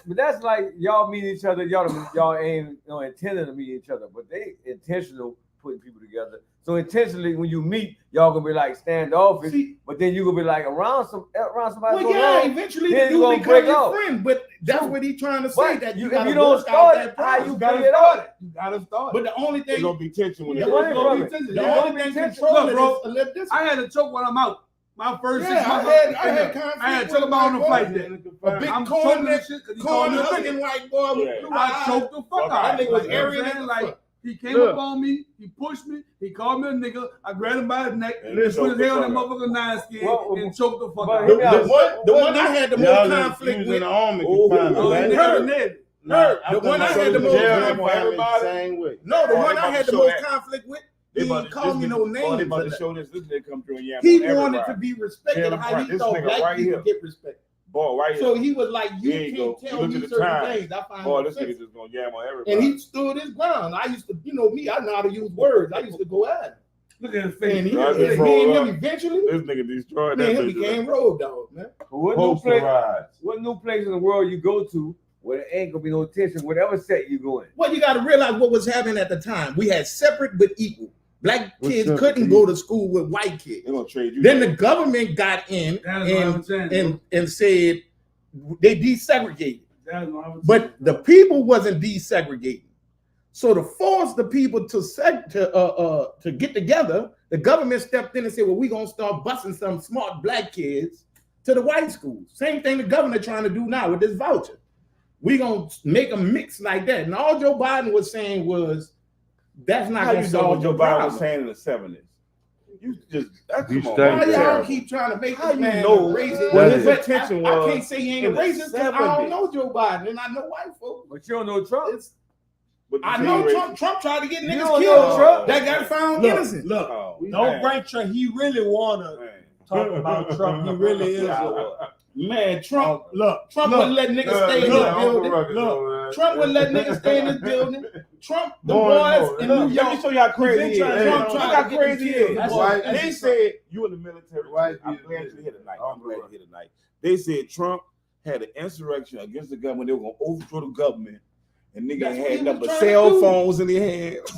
that's like y'all meet each other. Y'all ain't intending to meet each other, but they intentional putting people together. So intentionally, when you meet, y'all gonna be like standoffish, See, but then you gonna be like around somebody. well, so yeah, long, eventually then you you gonna become break your off. friend, but that's True. what he's trying to say. But That if you gotta you don't work out start that it, how process. you You gotta figure it start out? it. You gotta start But it. the only There's thing, gonna be tension when Yeah, you what get is it. wrong? Look, the only thing controlling Look, it bro, is a little discipline. I had to choke when I'm out. My first 6 Yeah, months. I had conflict. I had with choke a about on the white flight boy. day. A big I'm corn choking neck, this shit because he called corn me ugly. looking white boy with Yeah. blue I eyes. choked the fuck Okay. out. That nigga was You know what I'm arrogant saying? as Like fuck. he came Look. up on me, he pushed me, he called me a nigga. I grabbed him by his neck And and he choked put his the head on that fuck out. motherfucking nine skin Well, and choked the fuck but out. he The got- one I had the most Y'all conflict was with. in the army Oh, confinement, oh, right? yeah. Hurt the Navy. Hurt. The one I had the most jail conflict. confinement same way. No, the Oh, one they I about had to the show most that. conflict with. They He about didn't to- call this me nigga- no oh, they names. about to but show this. This nigga come through and yam He on wanted to everybody. be respected Taylor how Brown, he this thought nigga black right people here. get respect. Boy, right So here. he was like, "You There you can't go. tell Look me at the certain time. things." I find Boy, it this nigga offensive. just gonna yam on everybody. And he stood his ground. I used to, me, I know how to use words. I used to go at him. Look at his And face. he, I just me and roll him up. eventually, This nigga destroyed me that and him bitch. became road dogs, man. What new Poster place? rides. What new place in the world you go to where there ain't gonna be no tension, whatever set you go in? Well, you got to realize what was happening at the time. We had separate but equal. Black What's kids up, couldn't Pete? go to school with white kids. They're gonna trade you. Then the government got in That's what I'm saying. and said they desegregated. That's what I'm saying. But the people wasn't desegregating. So to force the people to get together, the government stepped in and said, well, we're gonna start busing some smart black kids to the white schools. Same thing the governor trying to do now with this voucher. We're gonna make a mix like that. And all Joe Biden was saying was that's not How gonna you know solve what Joe your Biden problem. was saying in the 70s? You just that's You come on, studied Why man. that. y'all keep trying to make How this you man know a racist? what his But intention I was can't say he ain't a in the racist because I 70s? don't know Joe Biden and I know white folks. But you don't know Trump. It's, But you I say know he Trump. Trump tried to get You niggas don't killed. know Trump. That got found Look, innocent. look, Oh, don't man. bring Trump. He really wanna Man. talk about Trump. He really is. Man, Trump Look, Trump look, wouldn't let niggas stay in look, his building. Trump wouldn't let niggas stay in his building. Trump, the More and boys more. in Look, New Let me York. show you how crazy he is. trying to- Look Trump how tried to get crazy he them killed. is. That's why- They said you in the military. Why- I'm glad you're here tonight. I'm glad you're here tonight. They said Trump had an insurrection against the government. They were gonna overthrow the government, and niggas That's what he had was number trying to cell do. phones in their hands.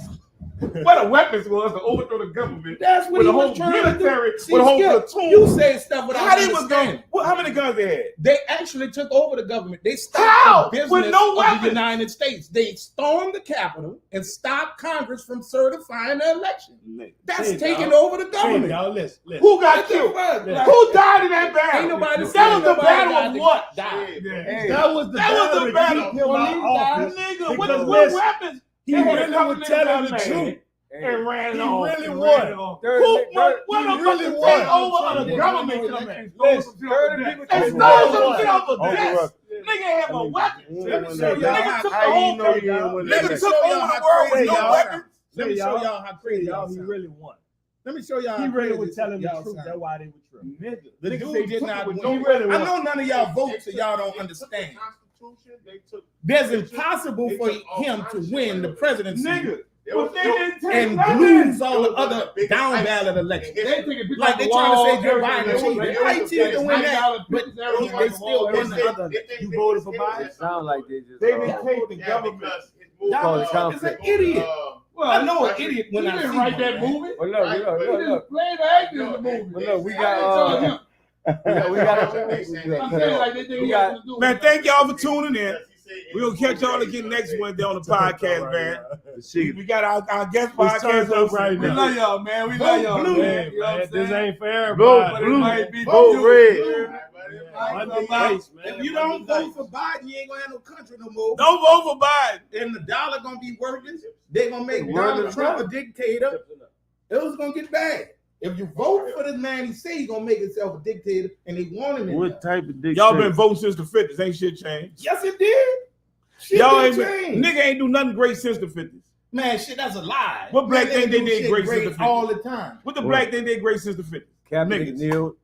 What the weapons was to overthrow the government. That's what With he a was whole trying military, to do. See, with a whole Skip, platoon. you say stuff without How they was understanding. going? How many guns they had? They actually took over the government. They How? stopped the business With no of weapons? the United States. They stormed the Capitol and stopped Congress from certifying the election. That's Hey, taking y'all. over the Hey, government. y'all, listen. Who got What the killed? fuck? Yeah. Who died in that battle? Ain't nobody That saying was the nobody battle died of to what? die. Hey, That was the That was the battle battle. to keep him out of office. Nigga, Because what listen, weapons? He They had really a couple was niggas telling the out there. truth. And ran He off. really and won. ran off. 30 Who? thirty- What he the really fuck won. take over of the Yeah. government? Listen, Come in. Thirty people They take stole over. some shit off of Uncle desk. Ruck. Nigga have a weapon. Let me When show they- y'all Nigga took the how whole you know country. you ain't win Let that me election? took show over y'all the how world with crazy no y'all weapons. sound. Let me show y'all how crazy y'all He sound. really won. Let me show y'all He how really crazy was telling the y'all truth. sound. That's why they were true. Nigga. The Nigga dude said did took not it with win. no He really I won. know none of y'all vote, so y'all don't understand. There's impossible for him to win the presidency Nigga. But they didn't take and nothing. lose all the other down ballot elections. Like they trying to say Joe Biden cheated. How he cheated to win that? But they still won the other. You voted for Biden? It sound like they just. They didn't take the government. Call it Y'all is an conflict. idiot. Well, I know an idiot when I see one, man. movie. But look. Play the actor in the movie. But look, we I didn't tell him. got, I'm saying like they think we he got- has to do. Man, thank y'all for tuning in. We'll catch y'all again next Wednesday on the podcast, man. We got our guest It's turned podcast up right We now. love y'all, man. We love y'all, Blue. man. You know what I'm Man, this saying? ain't for Blue, everybody. But it might be blue, blue. red. Monday nights, man. If you don't vote for Biden, you ain't gonna have no country no more. Don't vote for Biden. And the dollar gonna be worthless. They're gonna make Word Donald is Trump a dictator. It was gonna get bad. If you vote for this man, he say he's gonna make himself a dictator, and they want him in What there. type of dick? Y'all been voting since the 50s. Ain't shit changed. Yes, it did. Shit Y'all did ain't change. nigga ain't do nothing great since the 50s. Man, shit, that's a lie. What black Man, thing they do did shit great since the 50s? all the time. What the black thing did great since the 50s? Cabinet Niggas. kneeled.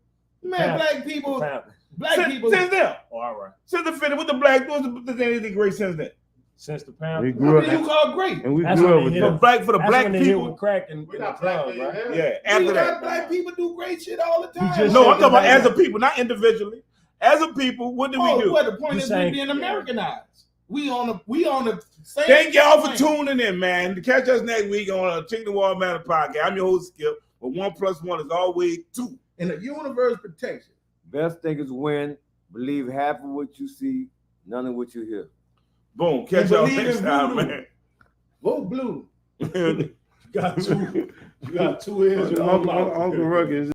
Man, Panther. black people, Panther. black Since, people. since then. Oh, all right. Since the 50s. What the black what's the thing they did great since then? Since the We pound. grew What do you up, call great? and we That's grew when up with they For hit that. the That's black when they hit people. with crack and drugs, right? Yeah, We after got that. black people do great shit all the time. just No, said I'm talking about that. as a people, not individually. As a people, what do we do? What the point You is saying- we being Americanized. We on the same. Thank y'all for plane. tuning in, man. Catch us next week on Chicken the Wall Matter podcast. I'm your host, Skip. But 1 + 1 is always 2. And the universe protection. Best thinkers win. Believe half of what you see, none of what you hear. Boom. Catch And y'all believe next in time, voodoo. man. Vote blue. You got two ears. You got 2 ears. Uncle Ruck is